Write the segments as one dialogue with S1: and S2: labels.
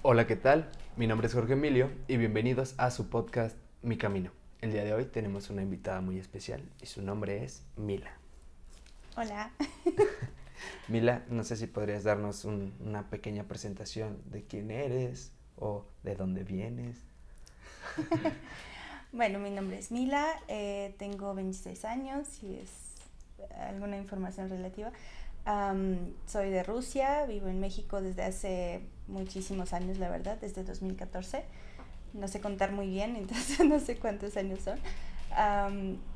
S1: Hola, ¿qué tal? Mi nombre es Jorge Emilio y bienvenidos a su podcast Mi Camino. El día de hoy tenemos una invitada muy especial y su nombre es Mila.
S2: Hola.
S1: Mila, no sé si podrías darnos una pequeña presentación de quién eres o de dónde vienes.
S2: Bueno, mi nombre es Mila, tengo 26 años, si es alguna información relativa. Soy de Rusia, vivo en México desde hace muchísimos años, la verdad, desde 2014. No sé contar muy bien, entonces no sé cuántos años son.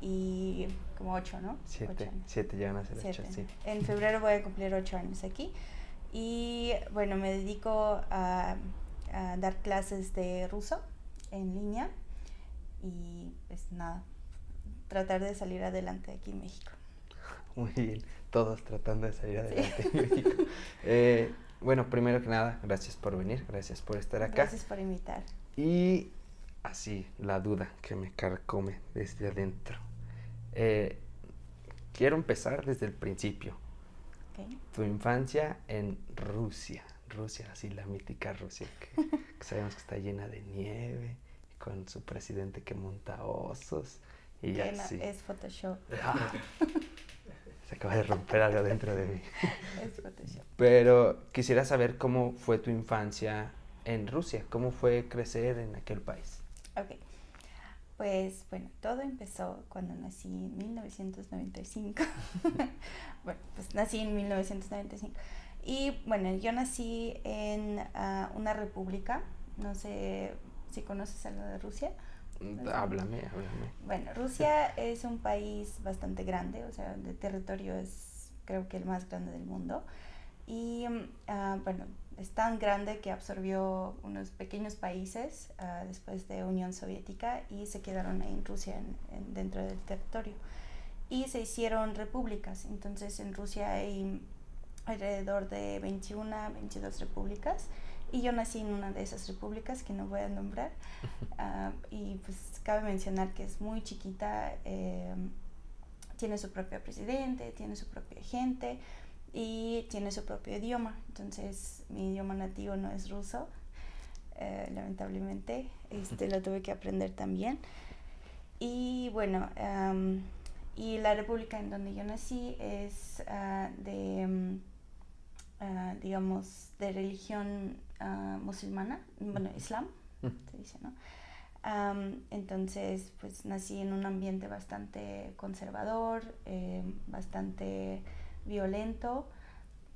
S2: Y como 8, ¿no? 8
S1: Siete,
S2: años.
S1: siete llegan a ser 8,
S2: 7.
S1: sí.
S2: En febrero voy a cumplir 8 años aquí. Y bueno, me dedico a dar clases de ruso en línea y pues nada, tratar de salir adelante aquí en México.
S1: Muy bien, todos tratando de salir
S2: Sí.
S1: adelante en México. Bueno, primero que nada, gracias por venir, gracias por estar acá.
S2: Gracias por invitar.
S1: Y así, la duda que me carcome desde adentro. Eh, Quiero empezar desde el principio.
S2: Okay.
S1: Tu infancia en Rusia. Rusia, así la mítica Rusia, que sabemos que está llena de nieve, con su presidente que monta osos y
S2: Que no,
S1: así.
S2: es Photoshop.
S1: Ah, se acaba de romper algo dentro de mí.
S2: Es Photoshop.
S1: Pero quisiera saber cómo fue tu infancia en Rusia, cómo fue crecer en aquel país.
S2: Ok. Pues bueno, todo empezó cuando nací en 1995. Bueno, pues nací en 1995. Y bueno, yo nací en una república, no sé si conoces algo de Rusia.
S1: Háblame.
S2: Bueno, Rusia es un país bastante grande, o sea, de territorio es creo que el más grande del mundo. Y bueno, es tan grande que absorbió unos pequeños países después de Unión Soviética y se quedaron ahí en Rusia dentro del territorio. Y se hicieron repúblicas, entonces en Rusia hay alrededor de 21, 22 repúblicas y yo nací en una de esas repúblicas que no voy a nombrar. Y pues cabe mencionar que es muy chiquita, tiene su propio presidente, tiene su propia gente y tiene su propio idioma. Entonces mi idioma nativo no es ruso, lamentablemente, lo tuve que aprender también. Y bueno, y la república en donde yo nací es digamos, de religión musulmana, bueno, islam, se dice, ¿no? Entonces, pues nací en un ambiente bastante conservador, bastante violento,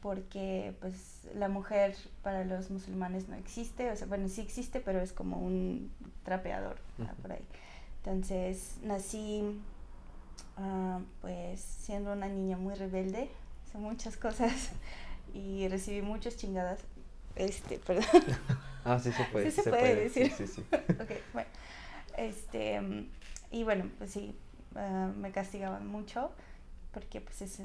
S2: porque pues la mujer para los musulmanes no existe, o sea, bueno, sí existe, pero es como un trapeador por ahí. Entonces nací pues siendo una niña muy rebelde, hice muchas cosas y recibí muchas chingadas. Perdón.
S1: Ah, sí se puede,
S2: Sí
S1: sí
S2: se
S1: se
S2: puede
S1: puede, sí,
S2: decir.
S1: sí, sí.
S2: Ok, bueno. Y bueno, pues sí, me castigaban mucho porque pues es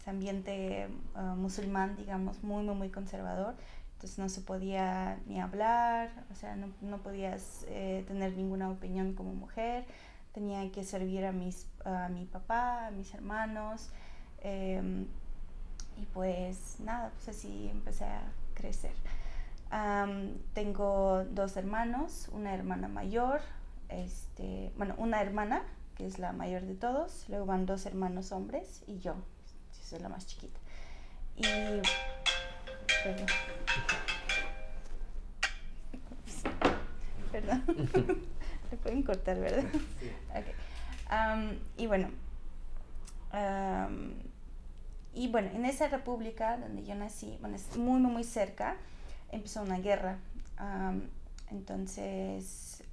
S2: ambiente musulmán, digamos, muy, muy, muy conservador. Entonces no se podía ni hablar, o sea, no podías tener ninguna opinión como mujer. Tenía que servir a mi papá, a mis hermanos. Y pues nada, pues así empecé a crecer. Tengo dos hermanos, una hermana mayor, bueno, una hermana, que es la mayor de todos, luego van dos hermanos hombres y yo soy la más chiquita. Y, perdón, perdón, le pueden cortar, ¿verdad?
S1: Sí.
S2: Okay. Y bueno, y bueno, en esa república donde yo nací, bueno, es muy, muy, muy cerca, empezó una guerra. Entonces,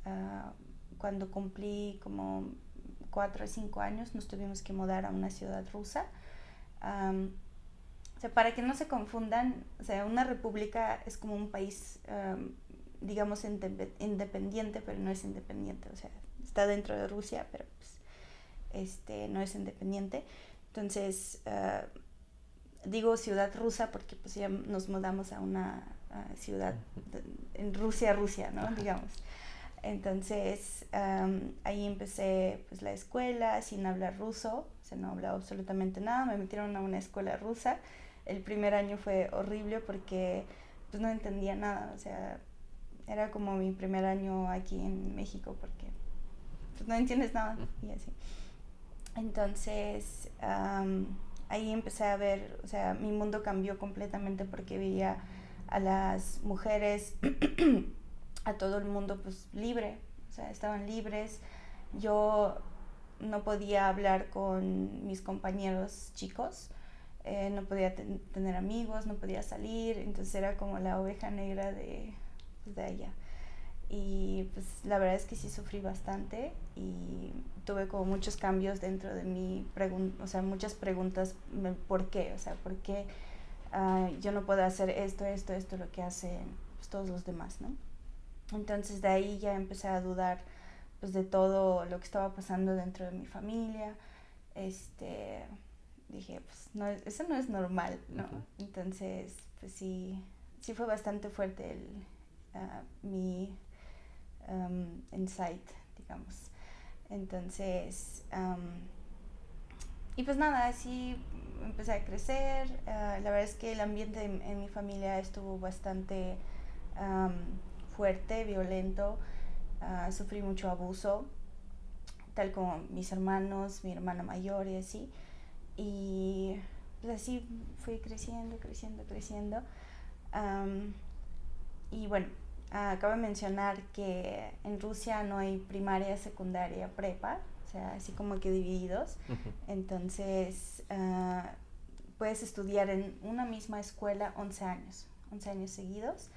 S2: cuando cumplí como 4 o 5 años, nos tuvimos que mudar a una ciudad rusa. O sea, para que no se confundan, o sea, una república es como un país, digamos, independiente, pero no es independiente. O sea, está dentro de Rusia, pero pues, no es independiente. Entonces, digo ciudad rusa porque pues ya nos mudamos a una ciudad en Rusia, Rusia, ¿no? Digamos. Entonces ahí empecé pues la escuela sin hablar ruso, o sea, no hablaba absolutamente nada, me metieron a una escuela rusa. El primer año fue horrible porque pues no entendía nada, o sea, era como mi primer año aquí en México porque pues no entiendes nada y así. Entonces, ahí empecé a ver, o sea, mi mundo cambió completamente porque veía a las mujeres, a todo el mundo pues libre, o sea, estaban libres. Yo no podía hablar con mis compañeros chicos, no podía tener amigos, no podía salir, entonces era como la oveja negra pues, de allá. Y pues la verdad es que sí sufrí bastante y tuve como muchos cambios dentro de mi o sea, muchas preguntas, ¿por qué? O sea, ¿por qué yo no puedo hacer esto, lo que hacen pues, todos los demás, ¿no? Entonces de ahí ya empecé a dudar pues de todo lo que estaba pasando dentro de mi familia. Dije, pues no, eso no es normal, ¿no? Uh-huh. Entonces, pues sí fue bastante fuerte mi insight, digamos. Entonces, y pues nada, así empecé a crecer. La verdad es que el ambiente en mi familia estuvo bastante fuerte, violento. Sufrí mucho abuso, tal como mis hermanos, mi hermana mayor y así. Y pues así fui creciendo. Y bueno, acabo de mencionar que en Rusia no hay primaria, secundaria, prepa, o sea, así como que divididos. Uh-huh. Entonces, puedes estudiar en una misma escuela 11 años seguidos.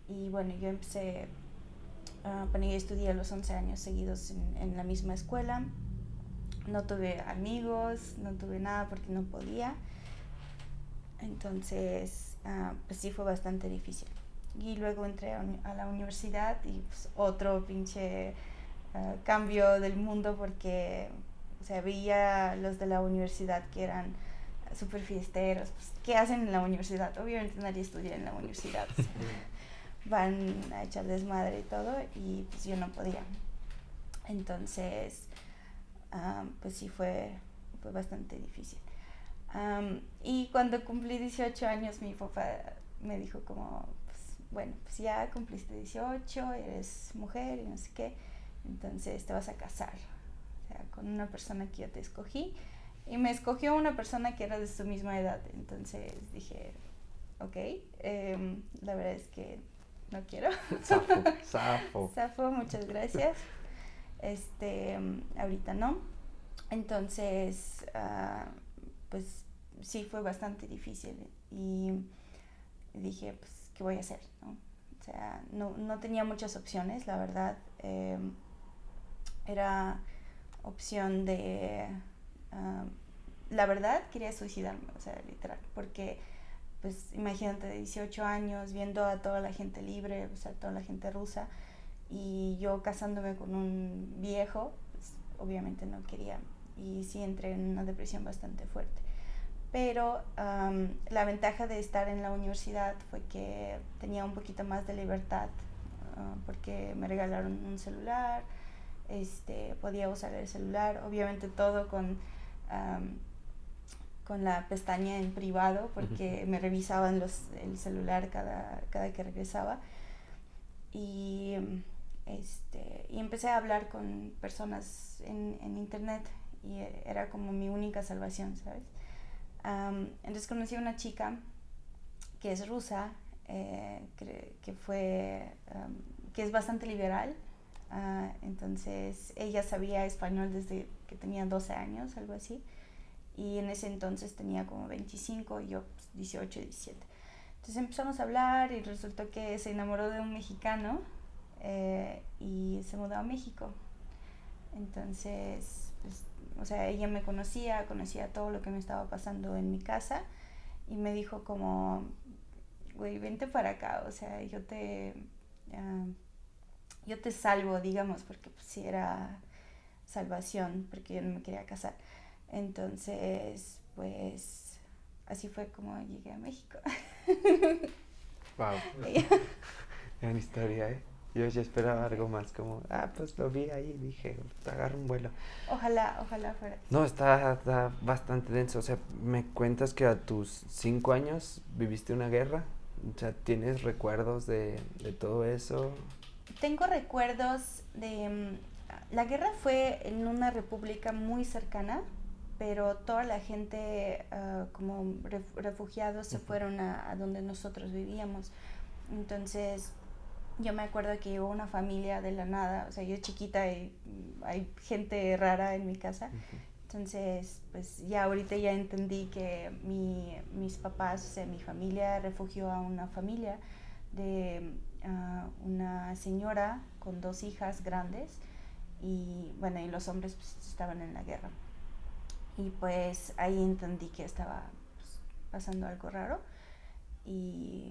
S2: Y bueno, yo empecé, yo estudié los 11 años seguidos en la misma escuela. No tuve amigos, no tuve nada porque no podía. Entonces, pues sí fue bastante difícil. Y luego entré a la universidad y pues otro pinche cambio del mundo porque, o sea, veía los de la universidad que eran súper fiesteros. Pues, ¿qué hacen en la universidad? Obviamente nadie estudia en la universidad. O sea, van a echar desmadre y todo y pues yo no podía. Entonces, pues sí fue bastante difícil. Y cuando cumplí 18 años mi papá me dijo como, pues, bueno, pues ya cumpliste 18, eres mujer y no sé qué, entonces te vas a casar, o sea, con una persona que yo te escogí. Y me escogió una persona que era de su misma edad, entonces dije, ok, la verdad es que no quiero. Zafo, muchas gracias. Ahorita no. Entonces, pues sí fue bastante difícil y dije, pues, ¿qué voy a hacer? ¿No? O sea, no tenía muchas opciones, la verdad. Era opción de... la verdad, quería suicidarme, o sea, literal, porque, pues, imagínate, de 18 años, viendo a toda la gente libre, o sea, toda la gente rusa, y yo casándome con un viejo, pues, obviamente no quería. Y sí entré en una depresión bastante fuerte. Pero la ventaja de estar en la universidad fue que tenía un poquito más de libertad, porque me regalaron un celular, podía usar el celular, obviamente todo con la pestaña en privado, porque me revisaban el celular cada que regresaba. Y empecé a hablar con personas en internet y era como mi única salvación, ¿sabes? Entonces conocí a una chica que es rusa, que es bastante liberal. Entonces ella sabía español desde que tenía 12 años, algo así, y en ese entonces tenía como 25 y yo pues, 18, 17. Entonces empezamos a hablar y resultó que se enamoró de un mexicano y se mudó a México. Entonces, pues, o sea, ella me conocía todo lo que me estaba pasando en mi casa y me dijo como, güey, vente para acá, o sea, yo te salvo, digamos, porque pues sí era salvación, porque yo no me quería casar. Entonces, pues, así fue como llegué a México.
S1: Wow. Gran historia, ¿eh? Yo ya esperaba algo más, como, pues lo vi ahí y dije, agarra un vuelo.
S2: Ojalá fuera.
S1: No, está bastante denso. O sea, me cuentas que a tus 5 años viviste una guerra O sea, ¿tienes recuerdos de todo eso?
S2: Tengo recuerdos de... la guerra fue en una república muy cercana, pero toda la gente como refugiados se fueron a donde nosotros vivíamos. Entonces, yo me acuerdo que hubo una familia de la nada, o sea, yo chiquita y hay gente rara en mi casa. Entonces, pues ya ahorita ya entendí que mis papás, o sea, mi familia refugió a una familia de una señora con 2 hijas grandes y bueno, y los hombres pues, estaban en la guerra. Y pues ahí entendí que estaba pues, pasando algo raro y,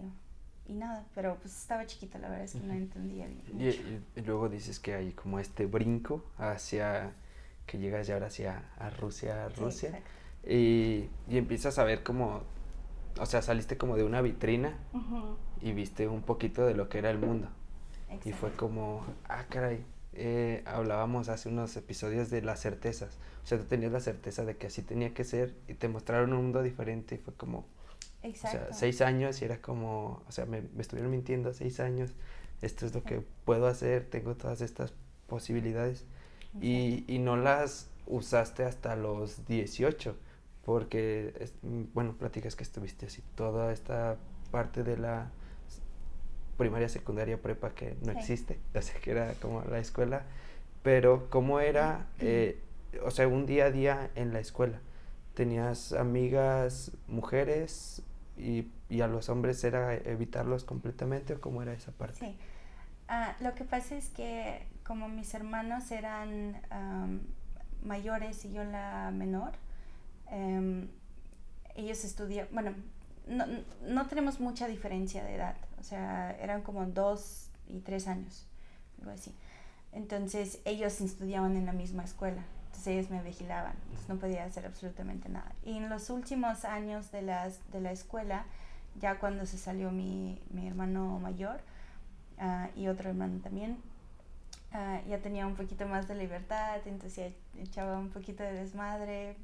S2: y nada, pero pues estaba chiquita, la verdad es que no entendía bien mucho.
S1: Y luego dices que hay como este brinco hacia, que llegas ya ahora hacia a Rusia,
S2: Sí,
S1: Rusia,
S2: exacto.
S1: y empiezas a ver como, o sea, saliste como de una vitrina
S2: Ujú,
S1: y viste un poquito de lo que era el mundo. Y fue
S2: exacto.
S1: como, ah, caray, hablábamos hace unos episodios de las certezas. O sea, tú tenías la certeza de que así tenía que ser y te mostraron un mundo diferente y fue como, o sea,
S2: Exacto.
S1: 6 años y era como, o sea, me estuvieron mintiendo 6 años, esto es lo
S2: Sí,
S1: que puedo hacer, tengo todas estas posibilidades
S2: exacto.
S1: y no las usaste hasta los 18 porque, bueno, platicas que estuviste así toda esta parte de la primaria, secundaria, prepa que no
S2: Sí.
S1: existe, o sea, que era como la escuela, pero ¿cómo era, o sea, un día a día en la escuela? ¿Tenías amigas mujeres y a los hombres era evitarlos completamente o cómo era esa parte?
S2: Sí. Lo que pasa es que como mis hermanos eran mayores y yo la menor, em, ellos estudian, bueno, no, no tenemos mucha diferencia de edad, o sea, eran como 2 y 3 años, algo así. Entonces ellos estudiaban en la misma escuela, entonces ellos me vigilaban, entonces no podía hacer absolutamente nada. Y en los últimos años de la escuela, ya cuando se salió mi hermano mayor y otro hermano también, ya tenía un poquito más de libertad, entonces ya echaba un poquito de desmadre,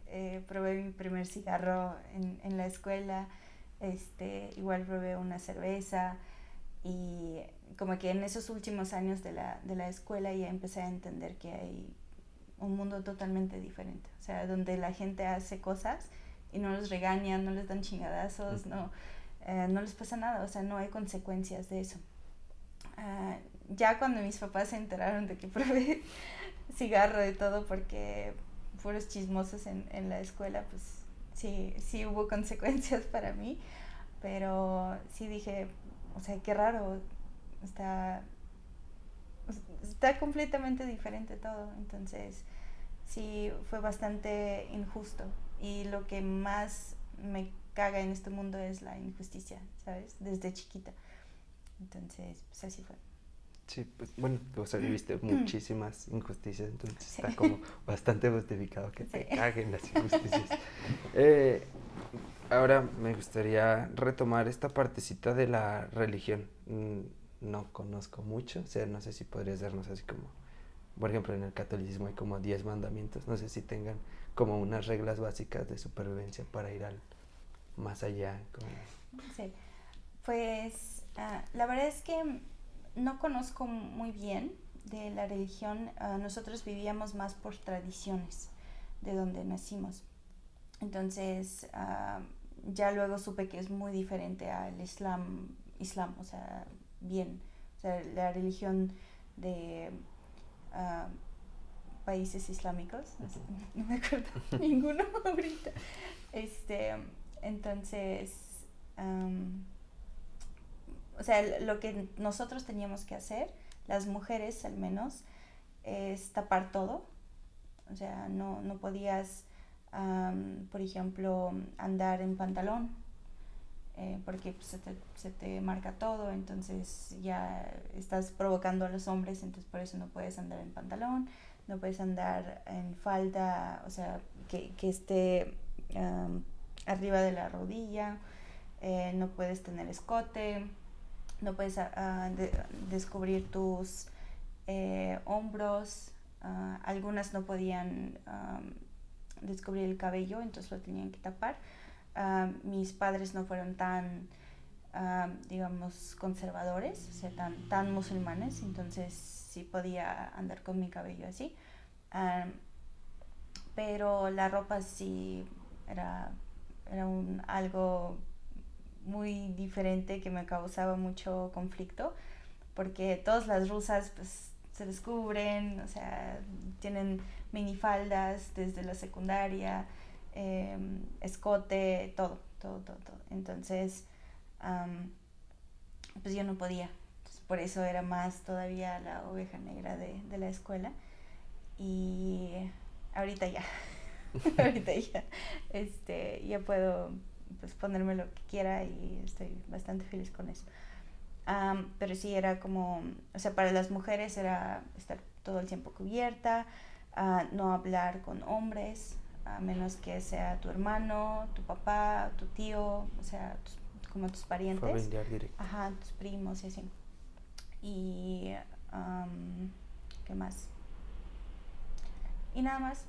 S2: probé mi primer cigarro en la escuela, igual probé una cerveza y como que en esos últimos años de la escuela ya empecé a entender que hay un mundo totalmente diferente, o sea, donde la gente hace cosas y no los regañan, no les dan chingadazos, no les pasa nada, o sea, no hay consecuencias de eso. Ya cuando mis papás se enteraron de que probé cigarro y todo porque fueron chismosos en la escuela, pues sí, sí hubo consecuencias para mí, pero sí dije, o sea, qué raro, está, está completamente diferente todo, entonces sí fue bastante injusto y lo que más me caga en este mundo es la injusticia, ¿sabes? Desde chiquita, entonces pues así fue.
S1: Sí, pues bueno, o sea, viviste muchísimas injusticias, entonces
S2: Sí.
S1: está como bastante justificado que
S2: Sí.
S1: te caguen las injusticias. Eh, Ahora me gustaría retomar esta partecita de la religión. No conozco mucho, o sea, no sé si podrías darnos así como, por ejemplo, en el catolicismo hay como 10 mandamientos, no sé si tengan como unas reglas básicas de supervivencia para ir al más allá. Como...
S2: Sí. Pues la verdad es que no conozco muy bien de la religión. Nosotros vivíamos más por tradiciones de donde nacimos. Entonces, ya luego supe que es muy diferente al islam, o sea, bien. O sea, la religión de uh, países islámicos, no, sé, no me acuerdo ninguno ahorita. Este, entonces, um, o sea, lo que nosotros teníamos que hacer, las mujeres al menos, es tapar todo. O sea, no podías, por ejemplo, andar en pantalón, porque pues, se te marca todo, entonces ya estás provocando a los hombres, entonces por eso no puedes andar en pantalón, no puedes andar en falda, o sea, que esté arriba de la rodilla, no puedes tener escote, no puedes descubrir tus hombros, algunas no podían descubrir el cabello, entonces lo tenían que tapar. Mis padres no fueron tan digamos, conservadores, o sea, tan musulmanes, entonces sí podía andar con mi cabello así. Pero la ropa sí era algo muy diferente que me causaba mucho conflicto, porque todas las rusas pues se descubren, o sea, tienen minifaldas desde la secundaria, escote, todo. Entonces, pues yo no podía. Entonces, por eso era más todavía la oveja negra de la escuela. Y ahorita ya, ahorita ya, ya puedo pues ponerme lo que quiera y estoy bastante feliz con eso. Pero sí era como, o sea, para las mujeres era estar todo el tiempo cubierta, no hablar con hombres, a menos que sea tu hermano, tu papá, tu tío, o sea, como tus parientes.
S1: Familiar directo.
S2: Ajá, tus primos y así. Y, ¿qué más? Y nada más.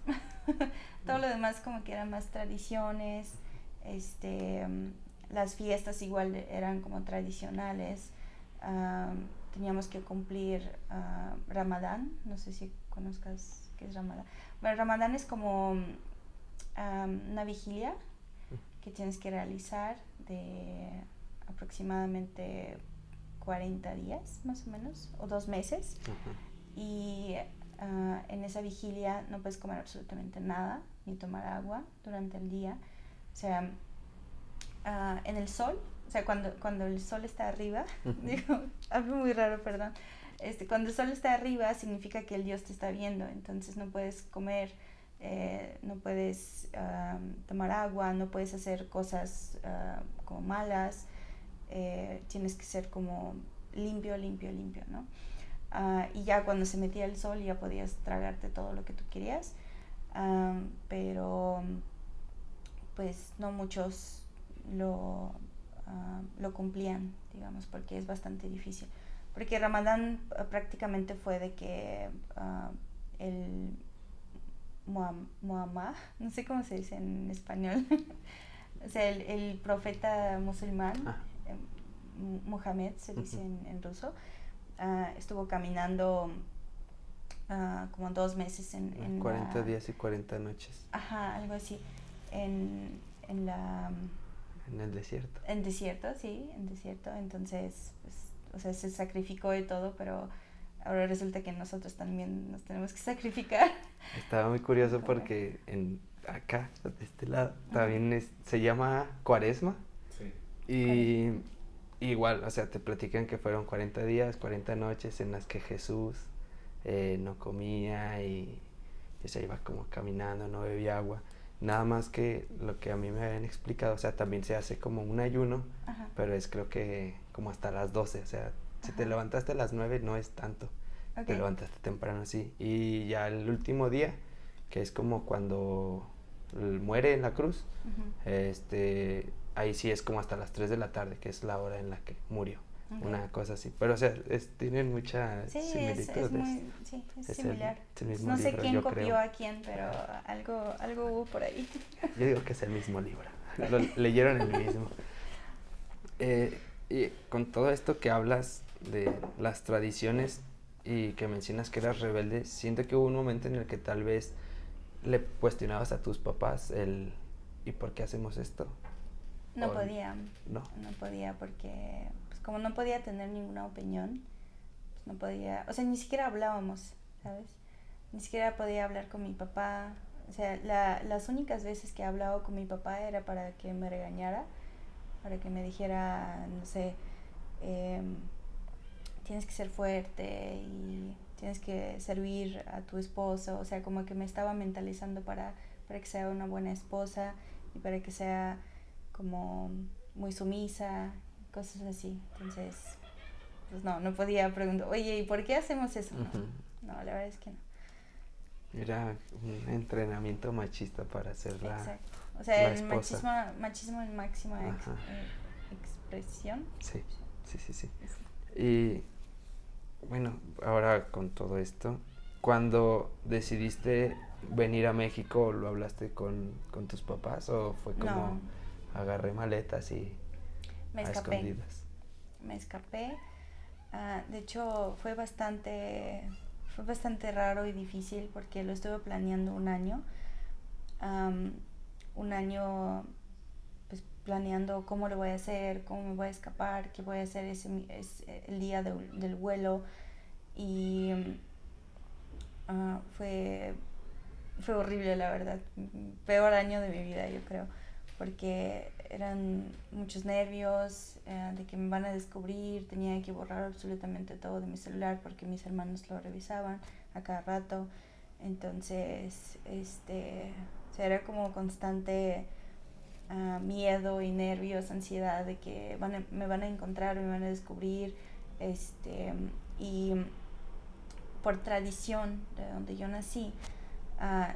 S2: Todo lo demás como que eran más tradiciones. Las fiestas igual eran como tradicionales. Teníamos que cumplir Ramadán. No sé si conozcas qué es Ramadán. Bueno, Ramadán es como una vigilia que tienes que realizar de aproximadamente 40 días más o menos, o 2 meses. Y en esa vigilia no puedes comer absolutamente nada, ni tomar agua durante el día. O sea, en el sol, o sea, cuando el sol está arriba, digo, algo muy raro, perdón. Cuando el sol está arriba significa que el Dios te está viendo, entonces no puedes comer, no puedes tomar agua, no puedes hacer cosas como malas, tienes que ser como limpio, ¿no? Y ya cuando se metía el sol ya podías tragarte todo lo que tú querías, pero pues no muchos lo cumplían, digamos, porque es bastante difícil. Porque Ramadán prácticamente fue de que el Muhammad, no sé cómo se dice en español, o sea, el profeta musulmán, Muhammad se dice en ruso, estuvo caminando como 2 meses en
S1: 40 días y 40 noches.
S2: Ajá, algo así. En
S1: el desierto.
S2: En desierto, sí, en desierto. Entonces, pues, o sea, se sacrificó y todo, pero ahora resulta que nosotros también nos tenemos que sacrificar.
S1: Estaba muy curioso porque acá, de este lado, también se llama Cuaresma.
S3: Sí.
S1: Y igual, o sea, te platican que fueron 40 días, 40 noches en las que Jesús no comía y se iba como caminando, no bebía agua. Nada más que lo que a mí me habían explicado, o sea, también se hace como un ayuno, pero es creo que como hasta las 12, o sea, si te levantaste a las 9 no es tanto, te levantaste temprano, sí. Y ya el último día, que es como cuando muere en la cruz, ahí sí es como hasta las 3 de la tarde, que es la hora en la que murió. Una cosa así, pero o sea, tienen muchas similitudes.
S2: Es similar.
S1: El mismo
S2: no sé
S1: libro,
S2: quién copió
S1: creo.
S2: a quién, pero algo hubo por ahí.
S1: Yo digo que es el mismo libro, lo leyeron el mismo. Y con todo esto que hablas de las tradiciones y que mencionas que eras rebelde, siento que hubo un momento en el que tal vez le cuestionabas a tus papás ¿y por qué hacemos esto?
S2: No podía.
S1: No
S2: podía porque, pues como no podía tener ninguna opinión, pues no podía, o sea, ni siquiera hablábamos, ¿sabes? Ni siquiera podía hablar con mi papá. O sea, las únicas veces que he hablado con mi papá era para que me regañara, para que me dijera, no sé, tienes que ser fuerte y tienes que servir a tu esposo. O sea, como que me estaba mentalizando para que sea una buena esposa y para que sea como muy sumisa, cosas así. Entonces, pues no podía preguntar, oye, ¿y por qué hacemos eso? No, la verdad es que no.
S1: Era un entrenamiento machista para hacer la
S2: Exacto. O sea, el
S1: esposa.
S2: machismo en máxima expresión.
S1: Sí. Y bueno, ahora con todo esto, cuando decidiste venir a México, ¿lo hablaste con tus papás o fue como agarré maletas y...?
S2: Me
S1: a
S2: escapé.
S1: escondidas?
S2: Me escapé. De hecho, fue bastante raro y difícil porque lo estuve planeando un año. Un año pues planeando cómo lo voy a hacer, cómo me voy a escapar, qué voy a hacer el día del vuelo. Y fue horrible, la verdad. Peor año de mi vida, yo creo. Porque eran muchos nervios de que me van a descubrir. Tenía que borrar absolutamente todo de mi celular porque mis hermanos lo revisaban a cada rato. Entonces, o sea, era como constante miedo y nervios, ansiedad de que me van a encontrar, me van a descubrir. Y por tradición de donde yo nací,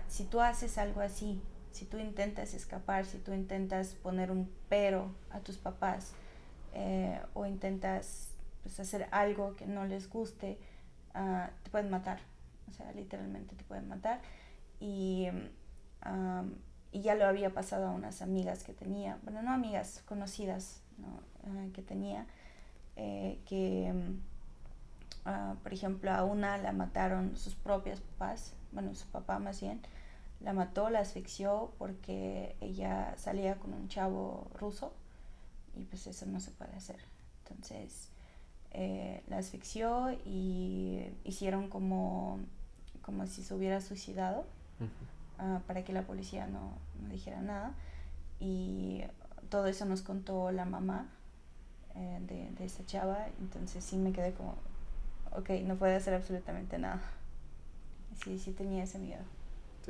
S2: si tú haces algo así, si tú intentas escapar, si tú intentas poner un pero a tus papás o intentas pues, hacer algo que no les guste, te pueden matar. O sea, literalmente te pueden matar. Y, y ya lo había pasado a unas amigas que tenía, bueno, no amigas, conocidas, ¿no? Que tenía, que por ejemplo, a una la mataron sus propios papás, bueno, su papá más bien, la mató, la asfixió porque ella salía con un chavo ruso y pues eso no se puede hacer. Entonces la asfixió y hicieron como si se hubiera suicidado para que la policía no dijera nada. Y todo eso nos contó la mamá de esa chava, entonces sí me quedé como, ok, no puede hacer absolutamente nada. Sí tenía ese miedo.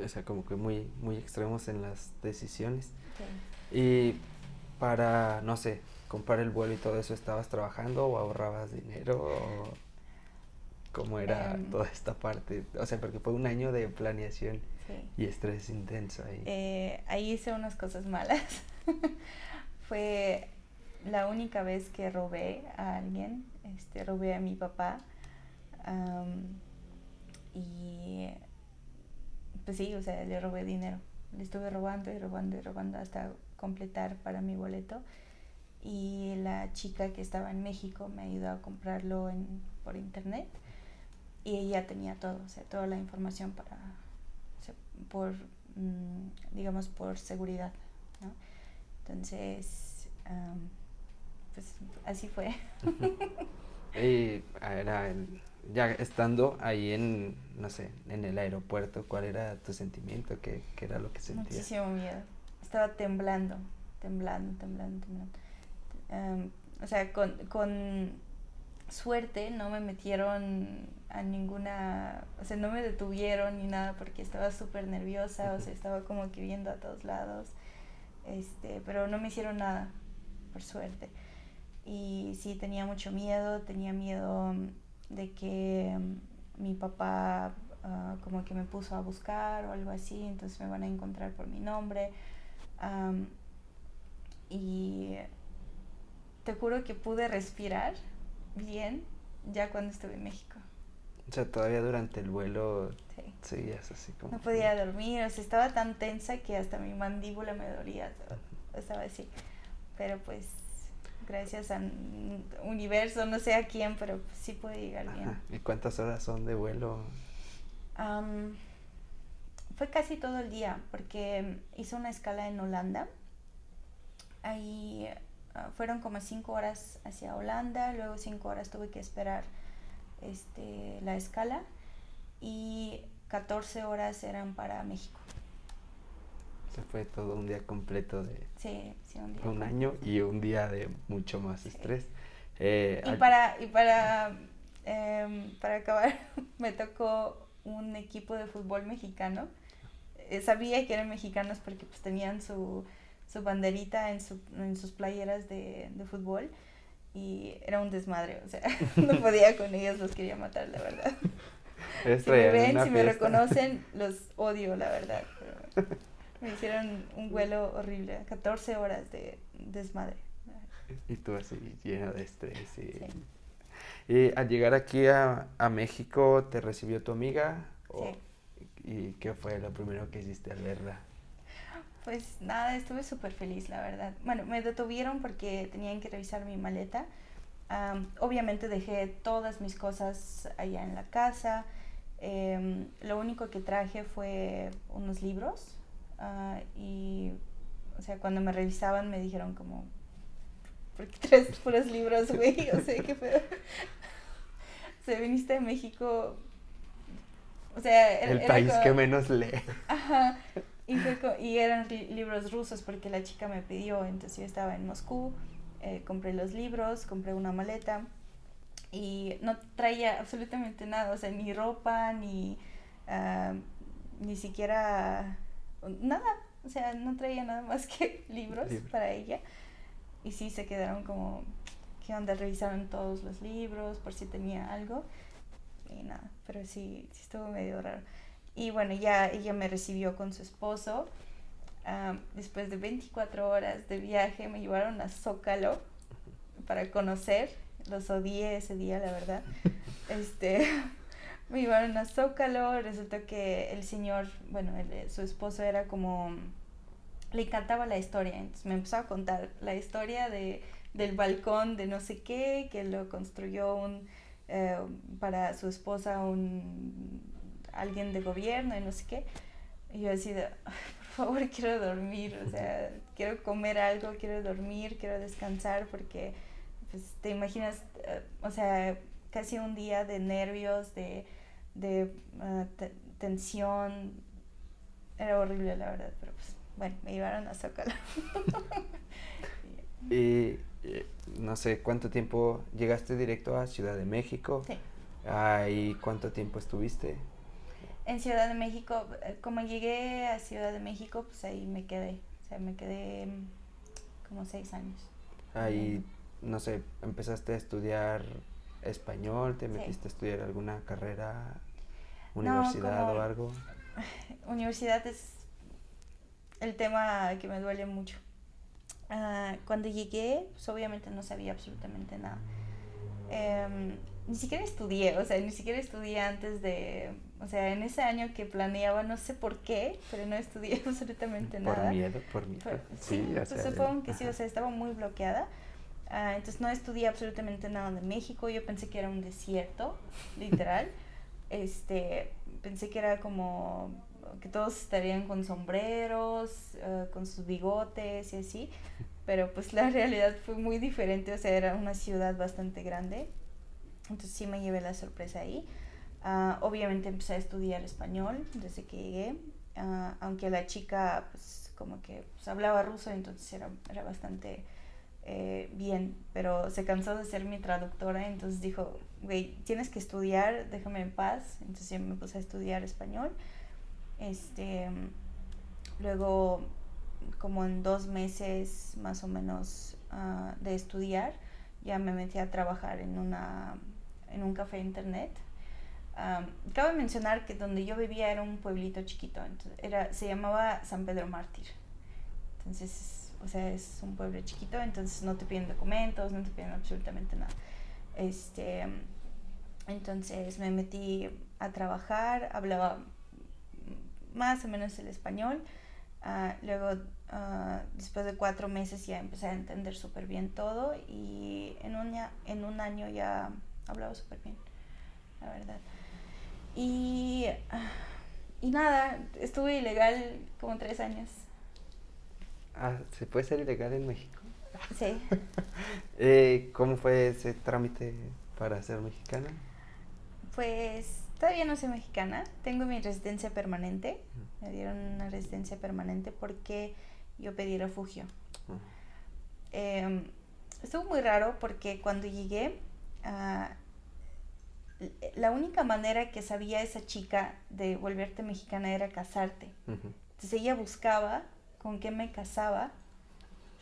S1: O sea, como que muy, muy extremos en las decisiones.
S2: Sí.
S1: Y para, no sé, comprar el vuelo y todo eso, ¿estabas trabajando o ahorrabas dinero? ¿O cómo era toda esta parte? O sea, porque fue un año de planeación
S2: Sí.
S1: y estrés intenso ahí.
S2: Ahí hice unas cosas malas. Fue la única vez que robé a alguien. Robé a mi papá. Y pues sí, o sea, le robé dinero. Le estuve robando y robando y robando hasta completar para mi boleto. Y la chica que estaba en México me ayudó a comprarlo por internet. Y ella tenía todo, o sea, toda la información para, o sea, digamos, por seguridad, ¿no? Entonces, pues así fue.
S1: Y ya estando ahí no sé, en el aeropuerto, ¿cuál era tu sentimiento? ¿Qué era lo que sentías?
S2: Muchísimo miedo. Estaba temblando. O sea, con suerte no me metieron a ninguna, o sea, no me detuvieron ni nada porque estaba súper nerviosa, o sea, estaba como que viendo a todos lados, pero no me hicieron nada, por suerte. Y sí, tenía mucho miedo, tenía miedo de que mi papá como que me puso a buscar o algo así, entonces me van a encontrar por mi nombre. Y te juro que pude respirar bien ya cuando estuve en México.
S1: O sea, todavía durante el vuelo
S2: Sí.
S1: seguías así como...
S2: No podía dormir, o sea, estaba tan tensa que hasta mi mandíbula me dolía, estaba así. Pero pues, gracias al universo, no sé a quién, pero pues, sí pude llegar bien.
S1: Ajá. ¿Y cuántas horas son de vuelo?
S2: Fue casi todo el día, porque hice una escala en Holanda. Ahí fueron como 5 horas hacia Holanda, luego 5 horas tuve que esperar la escala y 14 horas eran para México.
S1: Se fue todo un día completo de
S2: Sí, un día.
S1: un año y un día de mucho más estrés.
S2: Y para acabar, me tocó un equipo de fútbol mexicano. Sabía que eran mexicanos porque pues tenían su banderita en sus playeras de fútbol y era un desmadre, o sea, no podía con ellos, los quería matar, la verdad. Si me ven, si me reconocen, los odio, la verdad. Pero me hicieron un vuelo horrible, 14 horas de desmadre.
S1: Y tú así lleno de estrés.
S2: Sí.
S1: Y al llegar aquí a México, ¿te recibió tu amiga?
S2: Sí.
S1: ¿Y qué fue lo primero que hiciste al verla?
S2: Pues nada, estuve súper feliz, la verdad. Bueno, me detuvieron porque tenían que revisar mi maleta. Obviamente dejé todas mis cosas allá en la casa. Lo único que traje fue unos libros. Y, o sea, cuando me revisaban me dijeron como, ¿por qué traes puros libros, güey? O sea, qué feo. O sea, viniste de México. O sea,
S1: El
S2: era
S1: país que
S2: como...
S1: menos lee.
S2: Ajá. Y eran libros rusos porque la chica me pidió. Entonces yo estaba en Moscú, compré los libros, compré una maleta y no traía absolutamente nada, o sea, ni ropa, ah, ni siquiera nada, o sea, no traía nada más que libros
S1: Libro.
S2: para ella. Y sí se quedaron como, ¿qué onda? Revisaron todos los libros por si tenía algo y nada, pero sí estuvo medio raro. Y bueno, ya ella me recibió con su esposo. Después de 24 horas de viaje me llevaron a Zócalo para conocer. Los odié ese día, la verdad. Este, me llevaron a Zócalo. Resultó que el señor, bueno, su esposo era como... Le encantaba la historia. Entonces me empezó a contar la historia del balcón de no sé qué, que lo construyó eh, para su esposa alguien de gobierno y no sé qué. Y yo así de, por favor, quiero dormir, o sea, quiero comer algo, quiero dormir, quiero descansar, porque, pues, te imaginas, o sea, casi un día de nervios, de tensión, era horrible, la verdad, pero pues, bueno, me llevaron a Zócalo.
S1: Y no sé cuánto tiempo llegaste directo a Ciudad de México.
S2: Sí.
S1: ¿Y cuánto tiempo estuviste?
S2: En Ciudad de México, como llegué a Ciudad de México, pues ahí me quedé, o sea, me quedé como 6 años
S1: Ahí,
S2: viviendo.
S1: no sé, empezaste a estudiar español, te
S2: Sí.
S1: metiste a estudiar alguna carrera,
S2: No,
S1: universidad
S2: como
S1: o algo.
S2: universidad es el tema que me duele mucho. Cuando llegué, pues obviamente no sabía absolutamente nada. Ni siquiera estudié, o sea, ni siquiera estudié antes o sea, en ese año que planeaba, no sé por qué, pero no estudié absolutamente
S1: Por
S2: nada.
S1: miedo, por miedo.
S2: Sí,
S1: Sí, o
S2: pues
S1: sea,
S2: supongo que sí, o
S1: ajá.
S2: sea, estaba muy bloqueada. Entonces no estudié absolutamente nada de México, yo pensé que era un desierto, literal. Pensé que era como que todos estarían con sombreros, con sus bigotes y así, pero pues la realidad fue muy diferente, o sea, era una ciudad bastante grande, entonces sí me llevé la sorpresa ahí. Obviamente empecé a estudiar español desde que llegué, aunque la chica pues como que pues, hablaba ruso, entonces era bastante bien, pero se cansó de ser mi traductora, entonces dijo, güey, tienes que estudiar, déjame en paz, entonces yo me puse a estudiar español. este, Luego, como en 2 meses más o menos de estudiar, ya me metí a trabajar en un café internet. Cabe mencionar que donde yo vivía era un pueblito chiquito, entonces se llamaba San Pedro Mártir. Entonces, o sea, es un pueblo chiquito, entonces no te piden documentos, no te piden absolutamente nada. Este, entonces me metí a trabajar, hablaba más o menos el español. Luego, después de 4 meses ya empecé a entender súper bien todo y en un año ya hablaba súper bien, la verdad. Y, y nada, estuve ilegal como 3 años.
S1: ¿Se puede ser ilegal en México?
S2: Sí.
S1: ¿Cómo fue ese trámite para ser mexicana?
S2: Pues todavía no soy mexicana, tengo mi residencia permanente, me dieron una residencia permanente porque yo pedí refugio.
S1: Uh-huh.
S2: Estuvo muy raro porque cuando llegué, uh, la única manera que sabía esa chica de volverte mexicana era casarte.
S1: Uh-huh.
S2: Entonces ella buscaba con qué me casaba.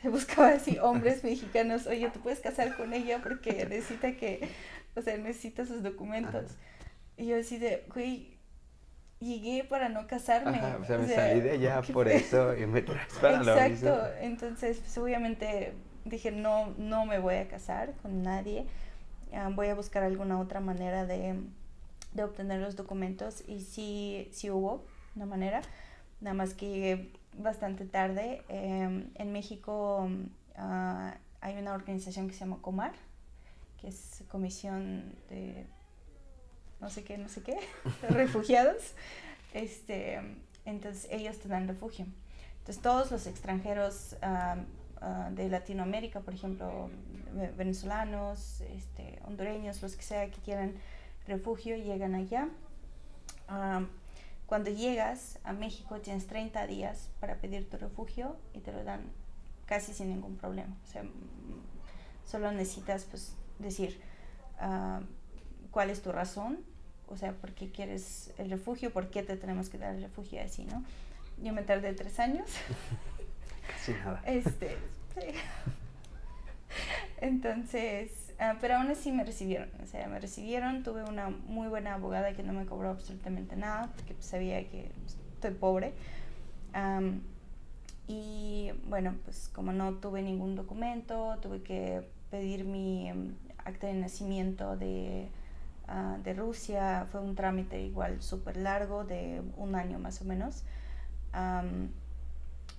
S2: Se buscaba así hombres mexicanos, oye, ¿tú puedes casar con ella? Porque necesita sus documentos.
S1: Ajá.
S2: Y yo así de, güey, llegué para no casarme,
S1: Ajá, o sea,
S2: o
S1: me
S2: sea,
S1: salí de allá
S2: ¿qué
S1: por
S2: fue?
S1: eso y me traes para lo mismo.
S2: Exacto, entonces pues obviamente dije, no, no me voy a casar con nadie, voy a buscar alguna otra manera de obtener los documentos y sí hubo una manera, nada más que bastante tarde. En México hay una organización que se llama Comar, que es Comisión de no sé qué, de refugiados. Entonces ellos te dan refugio. Entonces todos los extranjeros de Latinoamérica, por ejemplo, venezolanos, hondureños, los que sea que quieran refugio, llegan allá. Cuando llegas a México tienes 30 días para pedir tu refugio y te lo dan casi sin ningún problema. O sea, solo necesitas pues decir cuál es tu razón, o sea, por qué quieres el refugio, por qué te tenemos que dar el refugio, así, ¿no? Yo me tardé 3 años.
S1: Casi nada.
S2: Sí. Entonces, pero aún así me recibieron, o sea, tuve una muy buena abogada que no me cobró absolutamente nada, porque pues, sabía que estoy pobre. Y bueno, pues como no tuve ningún documento, tuve que pedir mi acta de nacimiento de Rusia. Fue un trámite igual súper largo, de 1 año más o menos.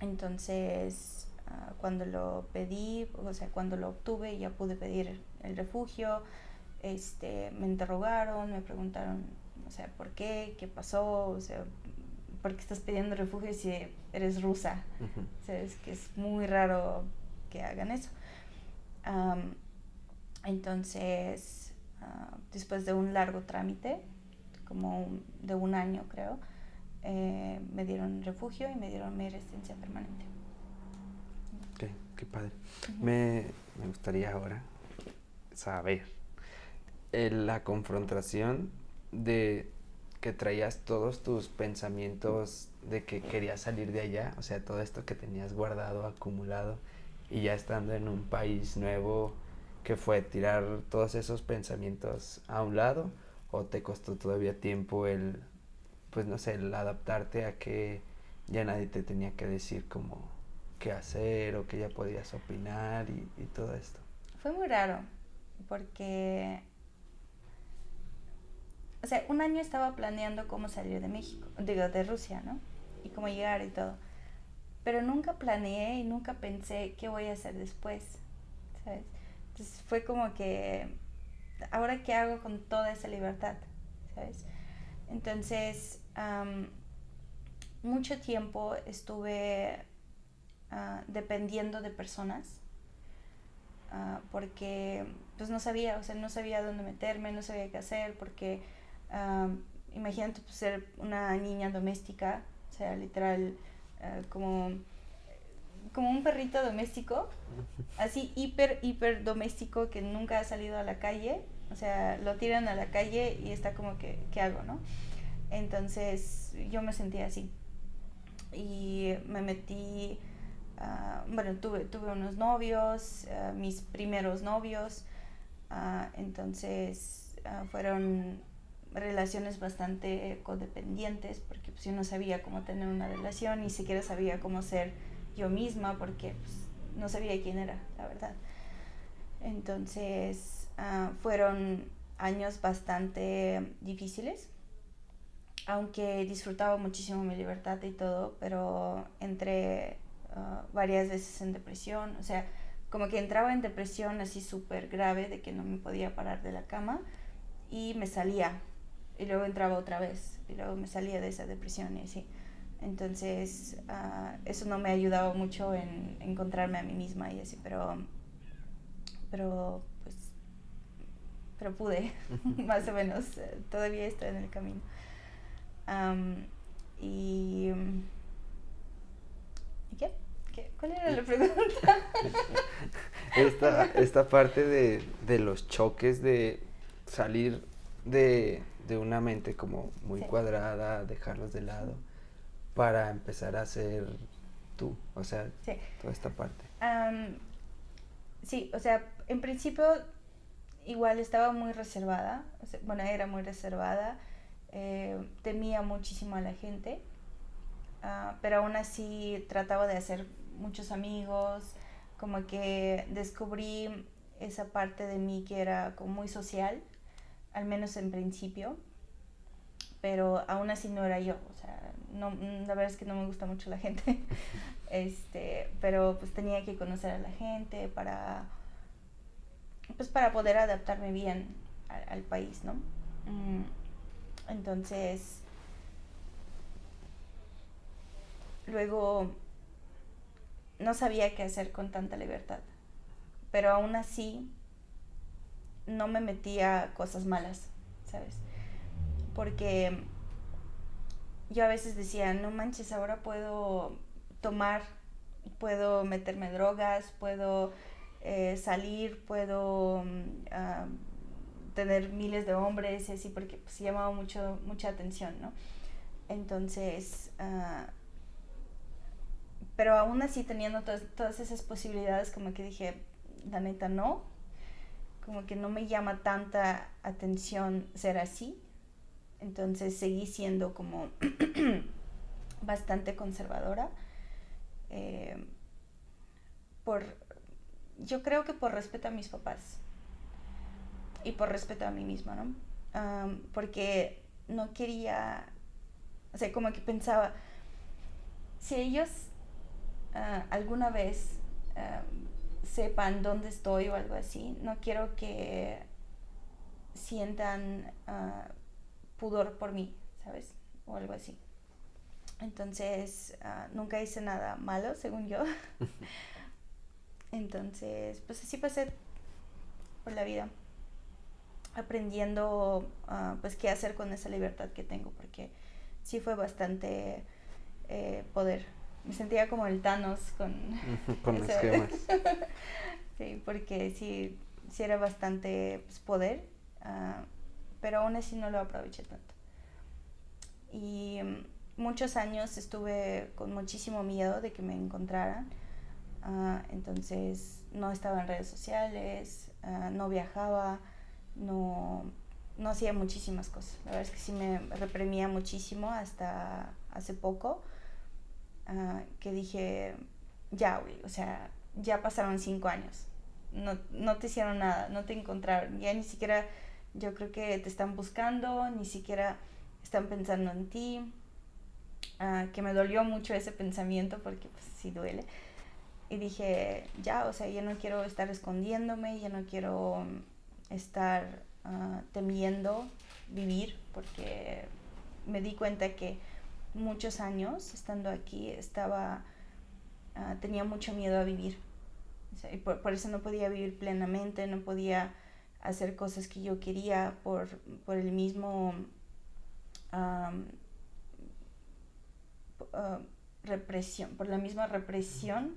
S2: Entonces, cuando lo pedí, o sea, cuando lo obtuve, ya pude pedir el refugio. Me interrogaron, me preguntaron, o sea, ¿por qué? ¿Qué pasó? O sea, ¿por qué estás pidiendo refugio si eres rusa?
S1: Uh-huh.
S2: O sea, es que es muy raro que hagan eso. Entonces, después de un largo trámite, como de 1 año creo, me dieron refugio y me dieron mi residencia permanente.
S1: Ok, qué padre.
S2: Uh-huh.
S1: Me gustaría ahora saber la confrontación de que traías todos tus pensamientos de que querías salir de allá, o sea, todo esto que tenías guardado, acumulado, y ya estando en un país nuevo, que fue tirar todos esos pensamientos a un lado, o te costó todavía tiempo el, pues no sé, el adaptarte a que ya nadie te tenía que decir como qué hacer o que ya podías opinar y todo esto.
S2: Fue muy raro porque, o sea, 1 año estaba planeando cómo salir de México, digo, de Rusia, ¿no? Y cómo llegar y todo. Pero nunca planeé y nunca pensé qué voy a hacer después, ¿sabes? Entonces fue como que, ¿ahora qué hago con toda esa libertad? ¿Sabes? Entonces, mucho tiempo estuve dependiendo de personas porque pues no sabía, o sea, no sabía dónde meterme, no sabía qué hacer, porque imagínate pues, ser una niña doméstica, o sea, literal, como un perrito doméstico, así hiper doméstico que nunca ha salido a la calle, o sea, lo tiran a la calle y está como que, ¿qué hago, no? Entonces yo me sentía así y me metí, bueno, tuve unos novios, mis primeros novios, entonces fueron relaciones bastante codependientes porque pues, yo no sabía cómo tener una relación, ni siquiera sabía cómo ser yo misma porque pues, no sabía quién era, la verdad. Entonces fueron años bastante difíciles, aunque disfrutaba muchísimo mi libertad y todo, pero entré varias veces en depresión, o sea, como que entraba en depresión así súper grave de que no me podía parar de la cama y me salía y luego entraba otra vez y luego me salía de esa depresión y así. Entonces eso no me ayudaba mucho en encontrarme a mí misma y así, pero pues pero pude más o menos, todavía estoy en el camino. Y ¿qué? ¿Cuál era la pregunta?
S1: Esta parte de los choques de salir de una mente como muy
S2: Sí.
S1: cuadrada, dejarlos de lado, para empezar a ser tú, o sea,
S2: Sí.
S1: toda esta parte.
S2: Sí, o sea, en principio igual estaba muy reservada, o sea, bueno, era muy reservada, temía muchísimo a la gente, pero aún así trataba de hacer muchos amigos, como que descubrí esa parte de mí que era como muy social, al menos en principio, pero aún así no era yo, o sea, no, la verdad es que no me gusta mucho la gente, pero pues tenía que conocer a la gente pues para poder adaptarme bien al país, ¿no? Entonces, luego no sabía qué hacer con tanta libertad, pero aún así no me metía cosas malas, ¿sabes? Porque yo a veces decía, no manches, ahora puedo tomar, puedo meterme drogas, puedo salir, puedo tener miles de hombres y así, porque pues llamaba mucha atención, ¿no? Entonces, pero aún así teniendo todas esas posibilidades, como que dije, la neta no, como que no me llama tanta atención ser así, entonces seguí siendo como bastante conservadora, eh, por, yo creo que por respeto a mis papás y por respeto a mí misma, ¿no? Porque no quería, o sea, como que pensaba, si ellos alguna vez sepan dónde estoy o algo así, no quiero que sientan pudor por mí, ¿sabes? O algo así. Entonces, nunca hice nada malo, según yo. Entonces, pues así pasé por la vida, aprendiendo pues qué hacer con esa libertad que tengo, porque sí fue bastante poder. Me sentía como el Thanos
S1: con las gemas.
S2: Sí, porque sí era bastante pues, poder, pero aún así no lo aproveché tanto. Y muchos años estuve con muchísimo miedo de que me encontraran, entonces no estaba en redes sociales, no viajaba, no, no hacía muchísimas cosas. La verdad es que sí me reprimía muchísimo hasta hace poco, que dije, ya, güey, o sea, ya pasaron 5 años, no te hicieron nada, no te encontraron, ya ni siquiera yo creo que te están buscando, ni siquiera están pensando en ti, que me dolió mucho ese pensamiento porque pues sí duele. Y dije, ya, o sea, ya no quiero estar escondiéndome, ya no quiero estar temiendo vivir, porque me di cuenta que muchos años estando aquí tenía mucho miedo a vivir. O sea, y por eso no podía vivir plenamente, no podía hacer cosas que yo quería por el mismo represión, por la misma represión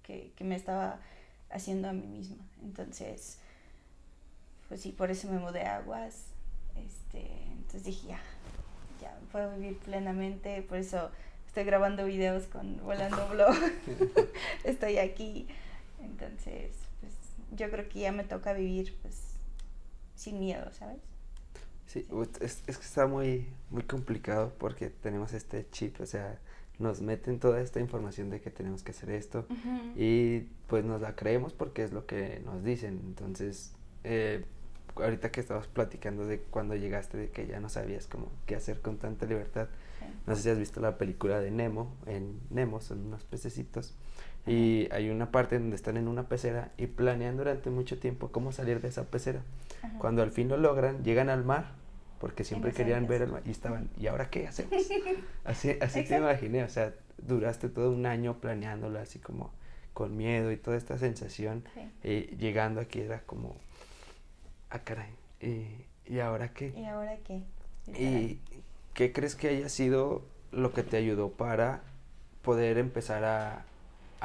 S2: que me estaba haciendo a mí misma. Entonces, pues sí, por eso me mudé a Aguas. Entonces dije, ya puedo vivir plenamente, por eso estoy grabando videos con Volando Blog. Estoy aquí. Entonces, pues yo creo que ya me toca vivir pues sin miedo, ¿sabes?
S1: Sí, es que está muy, muy complicado porque tenemos este chip, o sea, nos meten toda esta información de que tenemos que hacer esto y pues nos la creemos porque es lo que nos dicen. Entonces, ahorita que estabas platicando de cuando llegaste, de que ya no sabías cómo qué hacer con tanta libertad, no sé si has visto la película de Nemo. En Nemo son unos pececitos y hay una parte donde están en una pecera y planean durante mucho tiempo cómo salir de esa pecera. Cuando al fin lo logran, llegan al mar, porque siempre querían ver el mar, y estaban, ¿y ahora qué hacemos? Así te imaginé, o sea, duraste todo un año planeándolo así como con miedo y toda esta sensación, llegando aquí era como, caray, ¿y ahora qué?
S2: ¿Y ahora qué?
S1: ¿Y qué crees que haya sido lo que te ayudó para poder empezar a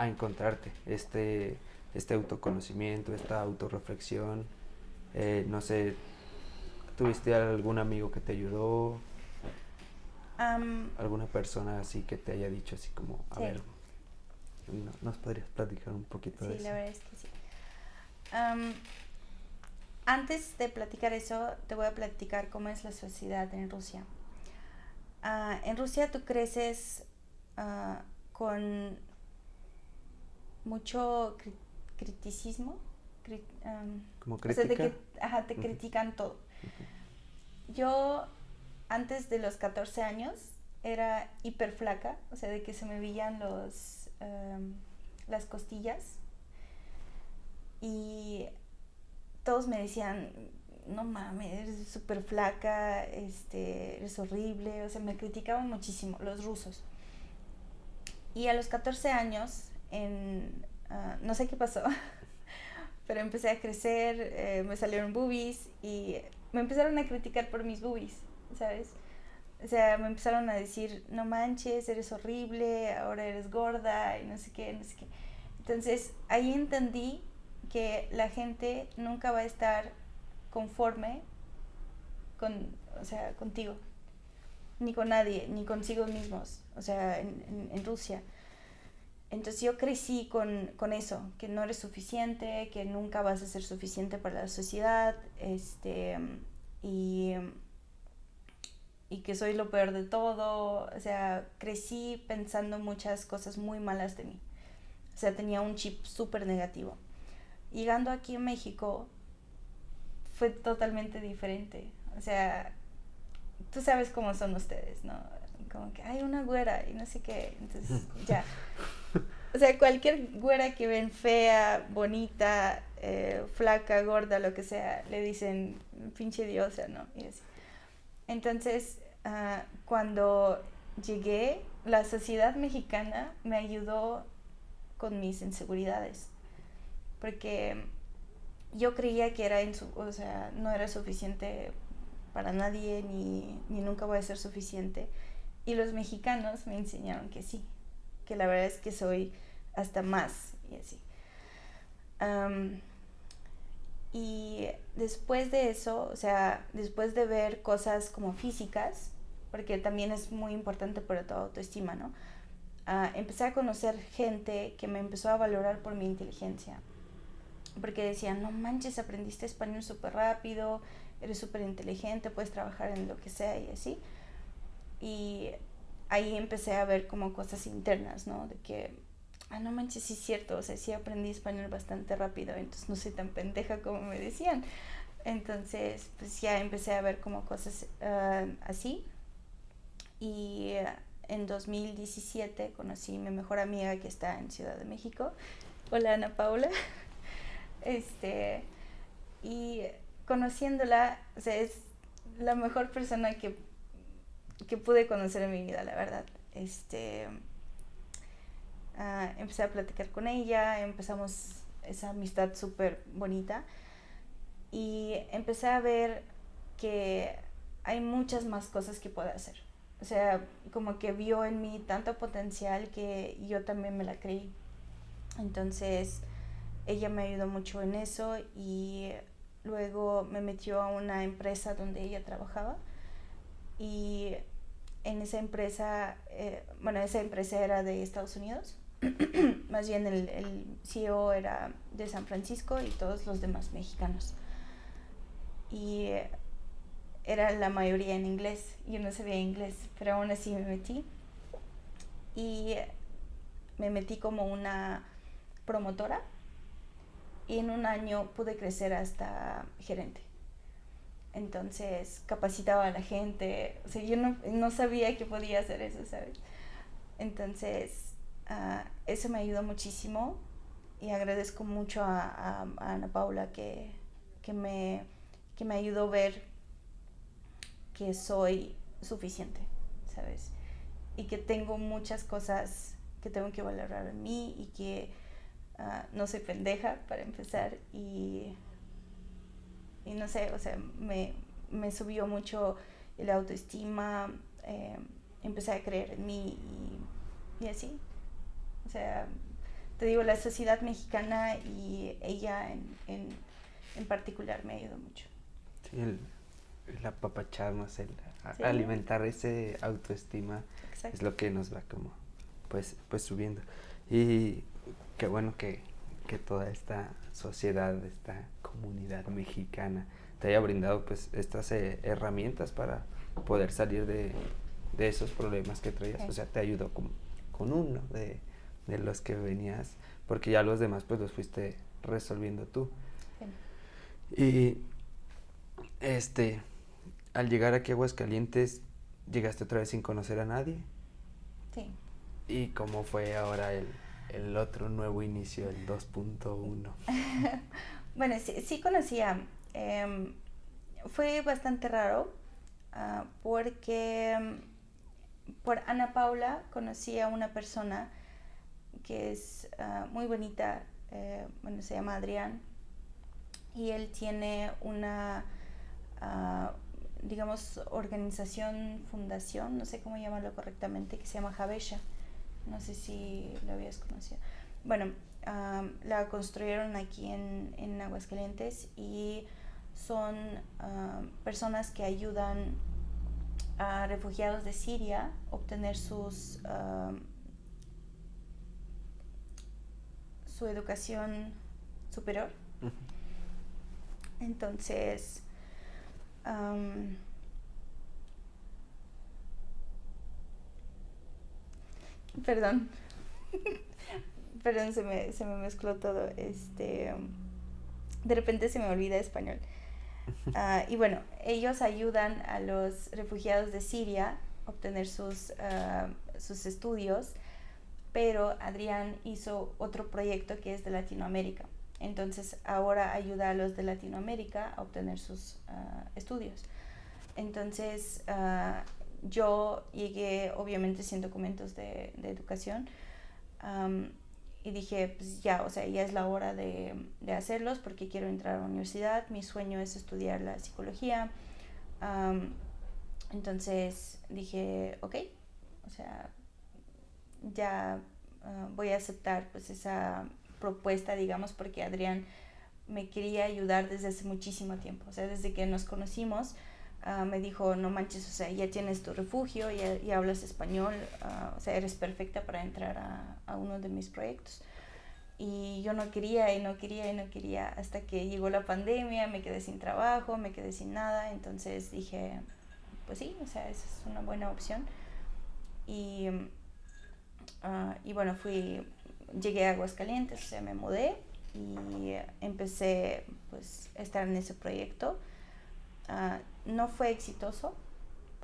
S1: encontrarte este autoconocimiento, esta autorreflexión? No sé, ¿tuviste algún amigo que te ayudó? ¿Alguna persona así que te haya dicho así como, a ver, ¿nos podrías platicar un poquito de eso?
S2: Sí, la verdad es que sí. Antes de platicar eso, te voy a platicar cómo es la sociedad en Rusia. En Rusia tú creces con mucho criticismo,
S1: como
S2: o sea,
S1: crítica.
S2: te critican todo. Yo antes de los 14 años era hiper flaca, o sea, de que se me veían las costillas. Y todos me decían, no mames, eres súper flaca, eres horrible, o sea, me criticaban muchísimo, los rusos. Y a los 14 años, no sé qué pasó, pero empecé a crecer, me salieron boobies y me empezaron a criticar por mis boobies, ¿sabes? O sea, me empezaron a decir, no manches, eres horrible, ahora eres gorda y no sé qué, no sé qué. Entonces, ahí entendí que la gente nunca va a estar conforme o sea, contigo, ni con nadie, ni consigo mismos, o sea, en Rusia. Entonces yo crecí con eso, que no eres suficiente, que nunca vas a ser suficiente para la sociedad, y, y que soy lo peor de todo. O sea, crecí pensando muchas cosas muy malas de mí. O sea, tenía un chip súper negativo. Llegando aquí a México fue totalmente diferente. O sea, tú sabes cómo son ustedes, ¿no? Como que hay una güera y no sé qué, entonces ya. O sea, cualquier güera que ven fea, bonita, flaca, gorda, lo que sea, le dicen pinche diosa, ¿no? Y así. Entonces, cuando llegué, la sociedad mexicana me ayudó con mis inseguridades, porque yo creía que o sea, no era suficiente para nadie, ni nunca voy a ser suficiente. Y los mexicanos me enseñaron que sí, que la verdad es que soy hasta más y así. Y después de eso, o sea, después de ver cosas como físicas, porque también es muy importante para tu autoestima, ¿no? Empecé a conocer gente que me empezó a valorar por mi inteligencia, porque decían, no manches, aprendiste español súper rápido, eres súper inteligente, puedes trabajar en lo que sea y así. Y ahí empecé a ver como cosas internas, ¿no? De que, no manches, sí es cierto, o sea, sí aprendí español bastante rápido, entonces no soy tan pendeja como me decían. Entonces, pues ya empecé a ver como cosas así. Y en 2017 conocí a mi mejor amiga que está en Ciudad de México. Hola, Ana Paula. Y conociéndola, o sea, es la mejor persona que pude conocer en mi vida, la verdad. Empecé a platicar con ella, empezamos esa amistad súper bonita y empecé a ver que hay muchas más cosas que puedo hacer. O sea, como que vio en mí tanto potencial que yo también me la creí. Entonces, ella me ayudó mucho en eso y luego me metió a una empresa donde ella trabajaba y en esa empresa, esa empresa era de Estados Unidos, más bien el CEO era de San Francisco y todos los demás mexicanos. Y era la mayoría en inglés, yo no sabía inglés, pero aún así me metí. Y me metí como una promotora y en un año pude crecer hasta gerente. Entonces capacitaba a la gente, o sea, yo no sabía que podía hacer eso, ¿sabes? Entonces eso me ayudó muchísimo y agradezco mucho a Ana Paula que me ayudó a ver que soy suficiente, ¿sabes? Y que tengo muchas cosas que tengo que valorar en mí y que no soy pendeja para empezar y no sé, o sea, me subió mucho el autoestima, empecé a creer en mí y así. O sea, te digo, la sociedad mexicana y ella en particular me ayudó mucho.
S1: Sí, el apapacharnos, el
S2: Sí.
S1: alimentar ese autoestima.
S2: Exacto.
S1: Es lo que nos va como pues subiendo. Y qué bueno que toda esta sociedad, esta comunidad mexicana te haya brindado pues estas herramientas para poder salir de esos problemas que traías.
S2: Sí.
S1: O sea, te ayudó con uno de los que venías, porque ya los demás pues los fuiste resolviendo tú.
S2: Sí.
S1: Y al llegar aquí a Aguascalientes, llegaste otra vez sin conocer a nadie.
S2: Sí.
S1: ¿Y cómo fue ahora el otro nuevo inicio, el 2.1?
S2: Bueno, sí conocía. Fue bastante raro porque por Ana Paula conocí a una persona que es muy bonita, bueno, se llama Adrián, y él tiene una, digamos, organización, fundación, no sé cómo llamarlo correctamente, que se llama Javesha. No sé si lo habías conocido. Bueno, la construyeron aquí en Aguascalientes y son personas que ayudan a refugiados de Siria a obtener su educación superior.
S1: Ujú.
S2: Entonces, perdón, perdón, se me mezcló todo. De repente se me olvida español. Y bueno, ellos ayudan a los refugiados de Siria a obtener sus estudios, pero Adrián hizo otro proyecto que es de Latinoamérica. Entonces ahora ayuda a los de Latinoamérica a obtener sus estudios. Entonces yo llegué obviamente sin documentos de educación, y dije, pues ya, o sea, ya es la hora de hacerlos porque quiero entrar a la universidad, mi sueño es estudiar la psicología. Entonces dije, ok, o sea, ya voy a aceptar pues esa propuesta, digamos, porque Adrián me quería ayudar desde hace muchísimo tiempo, o sea, desde que nos conocimos. Me dijo, no manches, o sea, ya tienes tu refugio, ya hablas español, o sea, eres perfecta para entrar a uno de mis proyectos. Y yo no quería y no quería y no quería hasta que llegó la pandemia, me quedé sin trabajo, me quedé sin nada, entonces dije, pues sí, o sea, esa es una buena opción. Y, y bueno, llegué a Aguascalientes, o sea, me mudé y empecé pues a estar en ese proyecto. No fue exitoso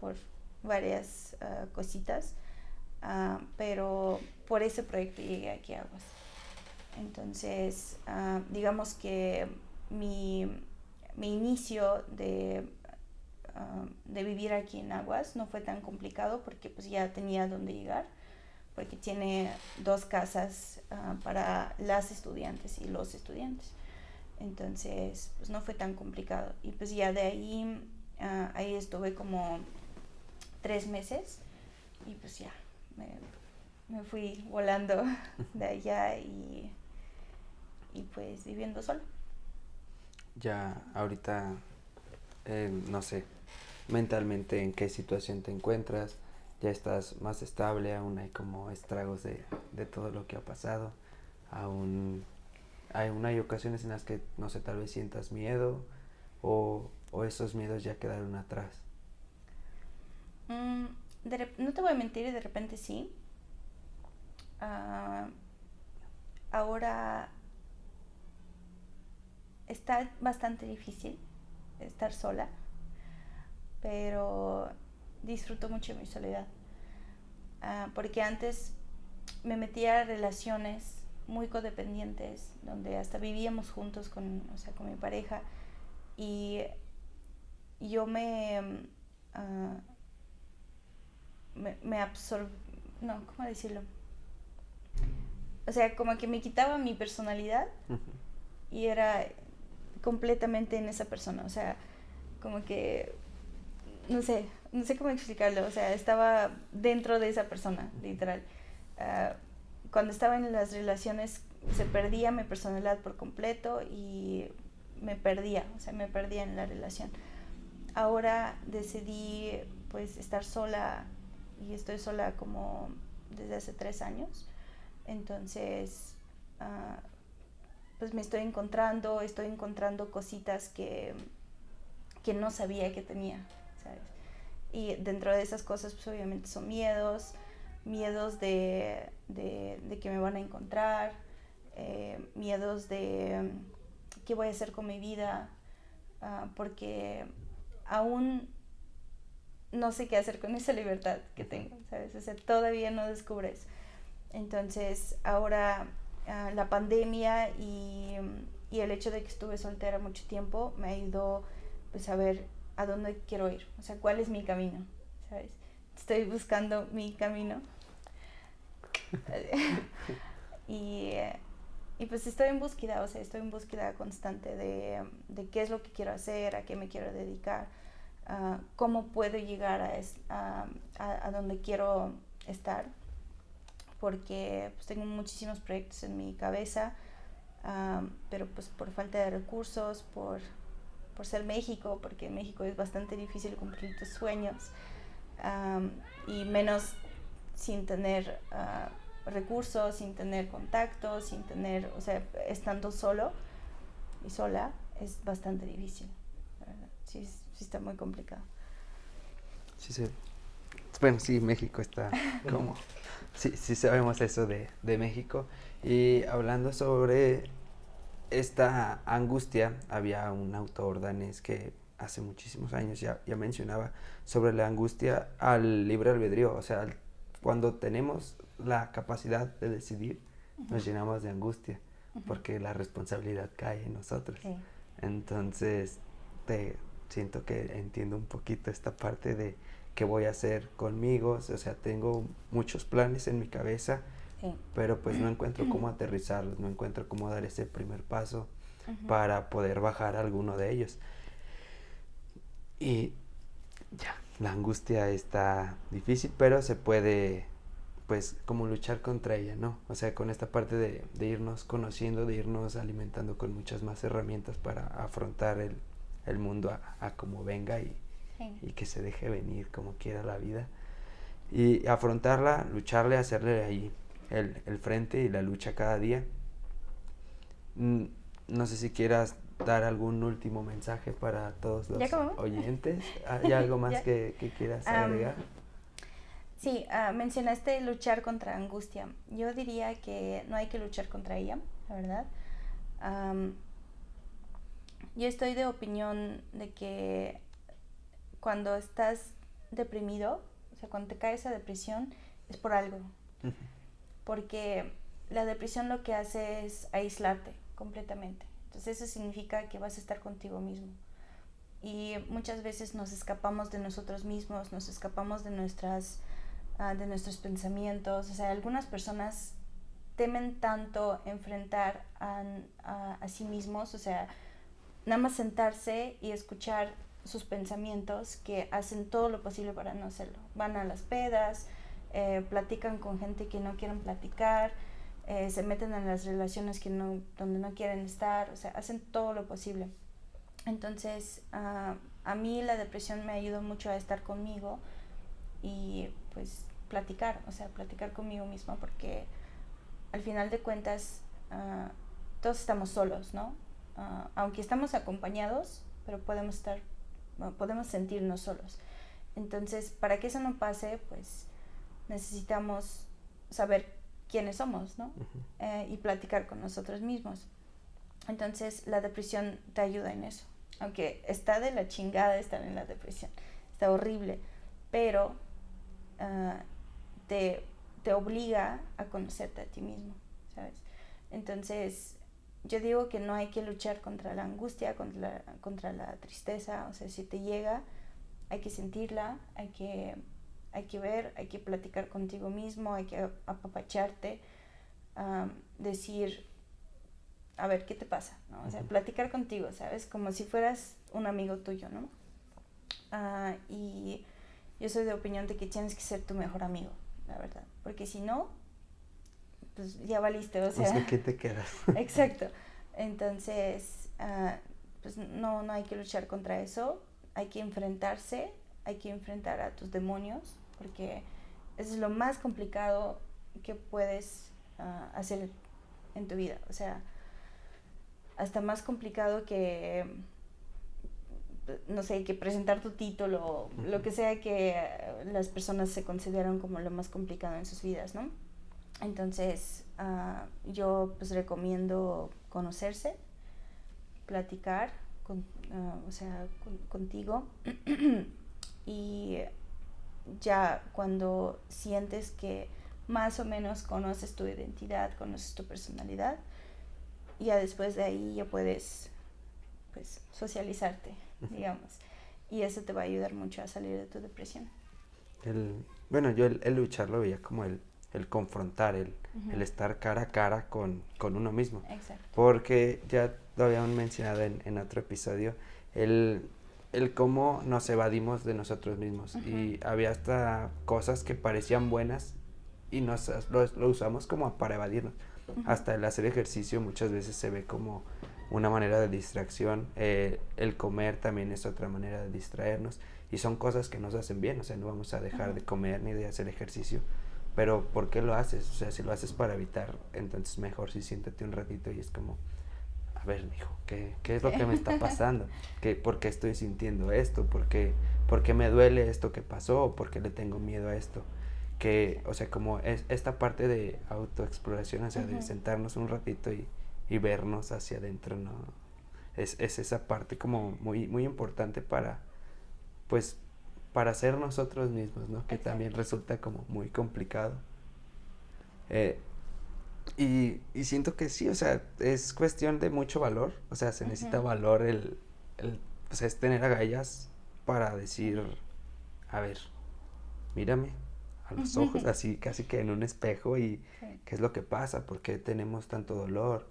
S2: por varias cositas, pero por ese proyecto llegué aquí a Aguas. Entonces, digamos que mi inicio de vivir aquí en Aguas no fue tan complicado porque pues ya tenía dónde llegar, porque tiene dos casas para las estudiantes y los estudiantes. Entonces, pues no fue tan complicado. Y pues ya de ahí, ahí estuve como 3 meses y pues ya me fui volando de allá y pues viviendo solo.
S1: Ya ahorita, no sé, mentalmente en qué situación te encuentras, ya estás más estable, aún hay como estragos de todo lo que ha pasado, aún hay ocasiones en las que, no sé, tal vez sientas miedo o esos miedos ya quedaron atrás.
S2: No te voy a mentir, de repente sí. Ah, ahora está bastante difícil estar sola, pero disfruto mucho mi soledad. Porque antes me metía a relaciones muy codependientes, donde hasta vivíamos juntos o sea, con mi pareja, y yo uh, me absorb... No, ¿cómo decirlo? O sea, como que me quitaba mi personalidad y era completamente en esa persona. O sea, como que, no sé cómo explicarlo. O sea, estaba dentro de esa persona, literal. Cuando estaba en las relaciones se perdía mi personalidad por completo y me perdía, o sea, me perdía en la relación. Ahora decidí pues estar sola y estoy sola como desde hace 3 años. Entonces, pues me estoy encontrando cositas que no sabía que tenía, ¿sabes? Y dentro de esas cosas, pues obviamente son miedos de que me van a encontrar, miedos de qué voy a hacer con mi vida, porque aún no sé qué hacer con esa libertad que tengo, ¿sabes? O sea, todavía no descubres. Entonces, ahora la pandemia y el hecho de que estuve soltera mucho tiempo me ayudó pues a ver a dónde quiero ir, o sea, cuál es mi camino, ¿sabes? Estoy buscando mi camino. y, y pues estoy en búsqueda, o sea, estoy en búsqueda constante de qué es lo que quiero hacer, a qué me quiero dedicar, cómo puedo llegar a donde quiero estar, porque pues tengo muchísimos proyectos en mi cabeza, pero pues por falta de recursos, por ser México, porque en México es bastante difícil cumplir tus sueños, y menos sin tener recursos, sin tener contactos, sin tener, o sea, estando solo y sola es bastante difícil, ¿verdad? Sí, sí está muy complicado.
S1: Sí, sí. Bueno, sí, México está como... Sí, sí sabemos eso de México. Y hablando sobre esta angustia, había un autor danés que hace muchísimos años ya mencionaba sobre la angustia al libre albedrío. O sea, cuando tenemos la capacidad de decidir, nos llenamos de angustia porque la responsabilidad cae en nosotros.
S2: Sí.
S1: Entonces, siento que entiendo un poquito esta parte de qué voy a hacer conmigo. O sea, tengo muchos planes en mi cabeza,
S2: Sí.
S1: pero pues no encuentro cómo aterrizarlos, no encuentro cómo dar ese primer paso para poder bajar alguno de ellos. Y ya, la angustia está difícil, pero se puede, pues, como luchar contra ella, ¿no? O sea, con esta parte de irnos conociendo, de irnos alimentando con muchas más herramientas para afrontar el mundo a como venga y que se deje venir como quiera la vida. Y afrontarla, lucharle, hacerle ahí el frente y la lucha cada día. No sé si quieras dar algún último mensaje para todos los oyentes. ¿Hay algo más que quieras agregar?
S2: Sí, mencionaste luchar contra angustia. Yo diría que no hay que luchar contra ella, la verdad. Yo estoy de opinión de que cuando estás deprimido, o sea, cuando te caes a depresión, es por algo. Porque la depresión lo que hace es aislarte completamente. Entonces eso significa que vas a estar contigo mismo. Y muchas veces nos escapamos de nosotros mismos, nos escapamos de nuestros pensamientos. O sea, algunas personas temen tanto enfrentar a sí mismos, o sea, nada más sentarse y escuchar sus pensamientos, que hacen todo lo posible para no hacerlo. Van a las pedas, platican con gente que no quieren platicar, se meten en las relaciones donde no quieren estar, o sea, hacen todo lo posible. Entonces, a mí la depresión me ayudó mucho a estar conmigo y pues platicar conmigo misma, porque al final de cuentas todos estamos solos, ¿no? Aunque estamos acompañados, pero podemos sentirnos solos. Entonces, para que eso no pase, pues necesitamos saber quiénes somos, ¿no? Y platicar con nosotros mismos. Entonces, la depresión te ayuda en eso. Aunque está de la chingada estar en la depresión, está horrible, pero te obliga a conocerte a ti mismo, ¿sabes? Entonces, yo digo que no hay que luchar contra la angustia, contra la tristeza. O sea, si te llega, hay que sentirla, hay que ver, hay que platicar contigo mismo, hay que apapacharte, decir, a ver, ¿qué te pasa? ¿No? O sea, platicar contigo, ¿sabes? Como si fueras un amigo tuyo, ¿no? Y yo soy de opinión de que tienes que ser tu mejor amigo, la verdad. Porque si no, pues ya valiste, o sea,
S1: ¿qué te quedas?
S2: Exacto. Entonces, pues no hay que luchar contra eso, hay que enfrentarse, hay que enfrentar a tus demonios, porque eso es lo más complicado que puedes hacer en tu vida. O sea, hasta más complicado que, no sé, que presentar tu título, lo que sea que las personas se consideran como lo más complicado en sus vidas, ¿no? Entonces, yo pues recomiendo conocerse, platicar contigo y ya cuando sientes que más o menos conoces tu identidad, conoces tu personalidad, ya después de ahí ya puedes pues socializarte, digamos, y eso te va a ayudar mucho a salir de tu depresión.
S1: Bueno, yo el luchar lo veía como el confrontar, el estar cara a cara con uno mismo.
S2: Exacto.
S1: Porque ya lo habíamos mencionado en otro episodio, el cómo nos evadimos de nosotros mismos. Y había hasta cosas que parecían buenas y lo usamos como para evadirnos. Hasta el hacer ejercicio muchas veces se ve como una manera de distracción. El comer también es otra manera de distraernos. Y son cosas que nos hacen bien, o sea, no vamos a dejar de comer ni de hacer ejercicio. Pero ¿por qué lo haces? O sea, si lo haces para evitar, entonces mejor sí siéntate un ratito y es como, a ver, mijo, ¿qué es lo que me está pasando? ¿Por qué estoy sintiendo esto? ¿Por qué me duele esto que pasó? ¿Por qué le tengo miedo a esto? O sea, como es esta parte de autoexploración, o sea, de sentarnos un ratito y vernos hacia adentro, ¿no? Es esa parte como muy, muy importante pues, para ser nosotros mismos, ¿no? Que
S2: Exacto.
S1: también resulta como muy complicado. Y siento que sí, o sea, es cuestión de mucho valor, o sea, se necesita valor pues es tener agallas para decir, a ver, mírame a los ojos, así casi que en un espejo y qué es lo que pasa, por qué tenemos tanto dolor.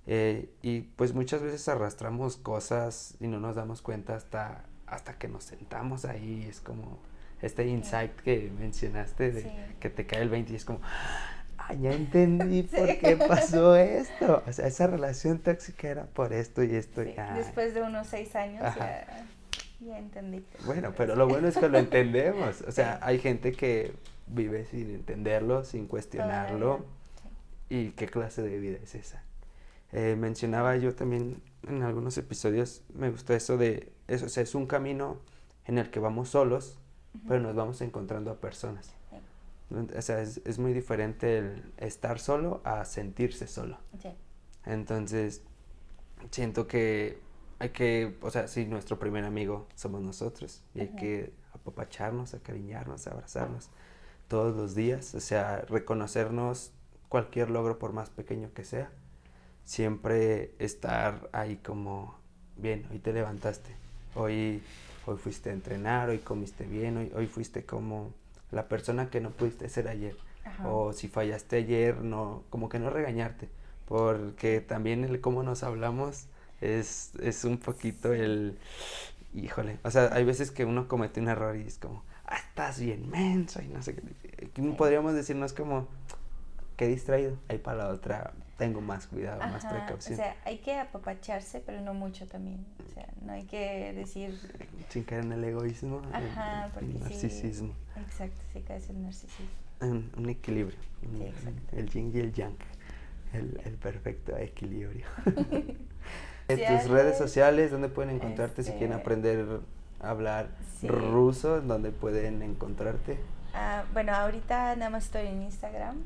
S1: Y pues muchas veces arrastramos cosas y no nos damos cuenta hasta que nos sentamos ahí, es como este insight que mencionaste de que te cae el 20 y es como, ya entendí por qué pasó esto. O sea, esa relación tóxica era por esto y esto.
S2: Sí. Después de unos 6 años ya entendí.
S1: Bueno, pero lo bueno es que lo entendemos. O sea, hay gente que vive sin entenderlo, sin cuestionarlo. ¿Y qué clase de vida es esa? Mencionaba yo también en algunos episodios, me gustó eso de, eso, o sea, es un camino en el que vamos solos, pero nos vamos encontrando a personas. O sea, es muy diferente el estar solo a sentirse solo.
S2: Sí.
S1: Entonces, siento que hay que, o sea, sí, nuestro primer amigo somos nosotros y hay que apapacharnos, acariñarnos, abrazarnos todos los días, o sea, reconocernos cualquier logro por más pequeño que sea, siempre estar ahí como, bien, hoy te levantaste, hoy fuiste a entrenar, hoy comiste bien, hoy fuiste como la persona que no pudiste ser ayer. O si fallaste ayer, no, como que no regañarte, porque también el cómo nos hablamos es un poquito híjole, o sea, hay veces que uno comete un error y es como, estás bien menso y no sé qué. Podríamos decirnos como, qué distraído, ahí para la otra tengo más cuidado, más precaución.
S2: O sea, hay que apapacharse, pero no mucho también. O sea, no hay que decir...
S1: Sin caer en el egoísmo,
S2: porque
S1: el narcisismo.
S2: Sí, exacto, sí cae el narcisismo.
S1: Un equilibrio, el yin y el yang, el perfecto equilibrio. En tus redes sociales, ¿dónde pueden encontrarte si quieren aprender a hablar ruso? ¿Dónde pueden encontrarte?
S2: Bueno, ahorita nada más estoy en Instagram,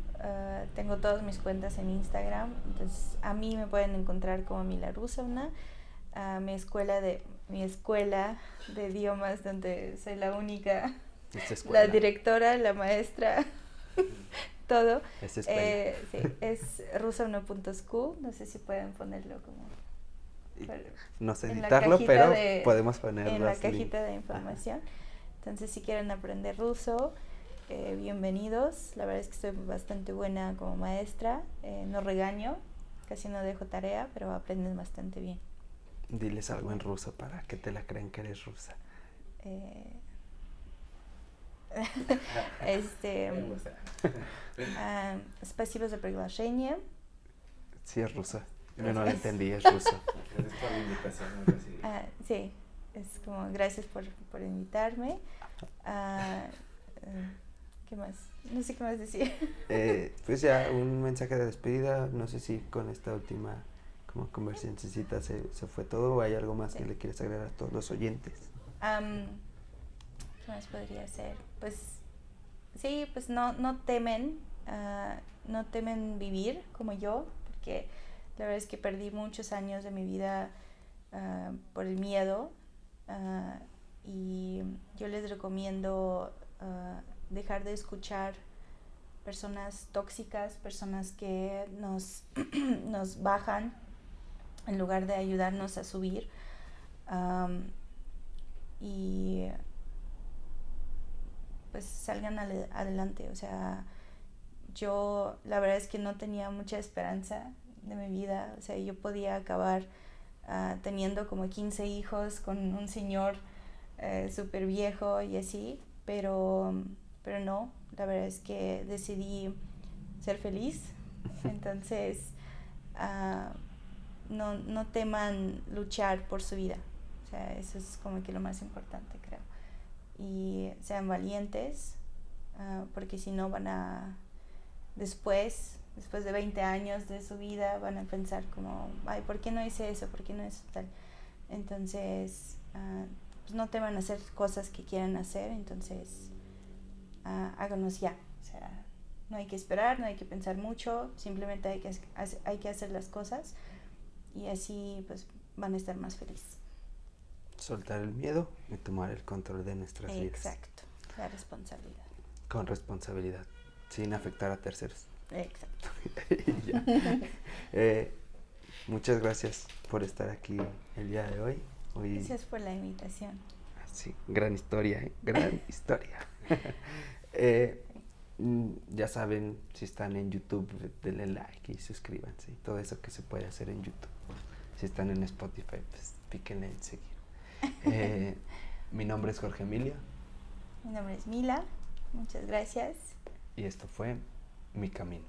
S2: tengo todas mis cuentas en Instagram, entonces a mí me pueden encontrar como Mila Rusovna, mi escuela de idiomas donde soy la única, la directora, la maestra, todo.
S1: Es escuela.
S2: Sí, es rusovna.scu, no sé si pueden ponerlo como...
S1: No sé editarlo, pero podemos ponerlo
S2: en la cajita de información. Entonces, si quieren aprender ruso, bienvenidos. La verdad es que estoy bastante buena como maestra. No regaño, casi no dejo tarea, pero aprendes bastante bien.
S1: Diles algo en ruso para que te la crean que eres rusa.
S2: Спасибо за приглашение.
S1: Sí, es rusa. Yo no lo entendí, es ruso.
S3: Gracias por la invitación.
S2: Sí, es como gracias por invitarme. ¿Qué más? No sé qué más decir.
S1: Pues ya, un mensaje de despedida. No sé si con esta última como conversacióncita se fue todo o hay algo más que le quieres agregar a todos los oyentes.
S2: ¿Qué más podría ser? Pues sí, pues no temen vivir como yo, porque la verdad es que perdí muchos años de mi vida por el miedo, y yo les recomiendo dejar de escuchar personas tóxicas, personas que nos bajan en lugar de ayudarnos a subir. Y pues salgan adelante. O sea, yo la verdad es que no tenía mucha esperanza de mi vida. O sea, yo podía acabar teniendo como 15 hijos con un señor súper viejo y así, pero no, la verdad es que decidí ser feliz. Entonces, no teman luchar por su vida. O sea, eso es como que lo más importante, creo. Y sean valientes, porque si no van a, después de 20 años de su vida, van a pensar como, ay, ¿por qué no hice eso? ¿Por qué no hice tal? Entonces, pues no teman hacer cosas que quieran hacer, entonces háganos ya. O sea, no hay que esperar, no hay que pensar mucho, simplemente hay que hacer las cosas y así pues van a estar más felices.
S1: Soltar el miedo y tomar el control de nuestras vidas.
S2: Exacto, la responsabilidad.
S1: Con responsabilidad, sin afectar a terceros.
S2: Exacto.
S1: Muchas gracias por estar aquí el día de hoy.
S2: Gracias por la invitación.
S1: Sí, gran historia, gran historia. Ya saben, si están en YouTube, denle like y suscríbanse. Todo eso que se puede hacer en YouTube. Si están en Spotify, pues píquenle en seguir. Mi nombre es Jorge Emilio.
S2: Mi nombre es Mila. Muchas gracias.
S1: Y esto fue Mi Camino.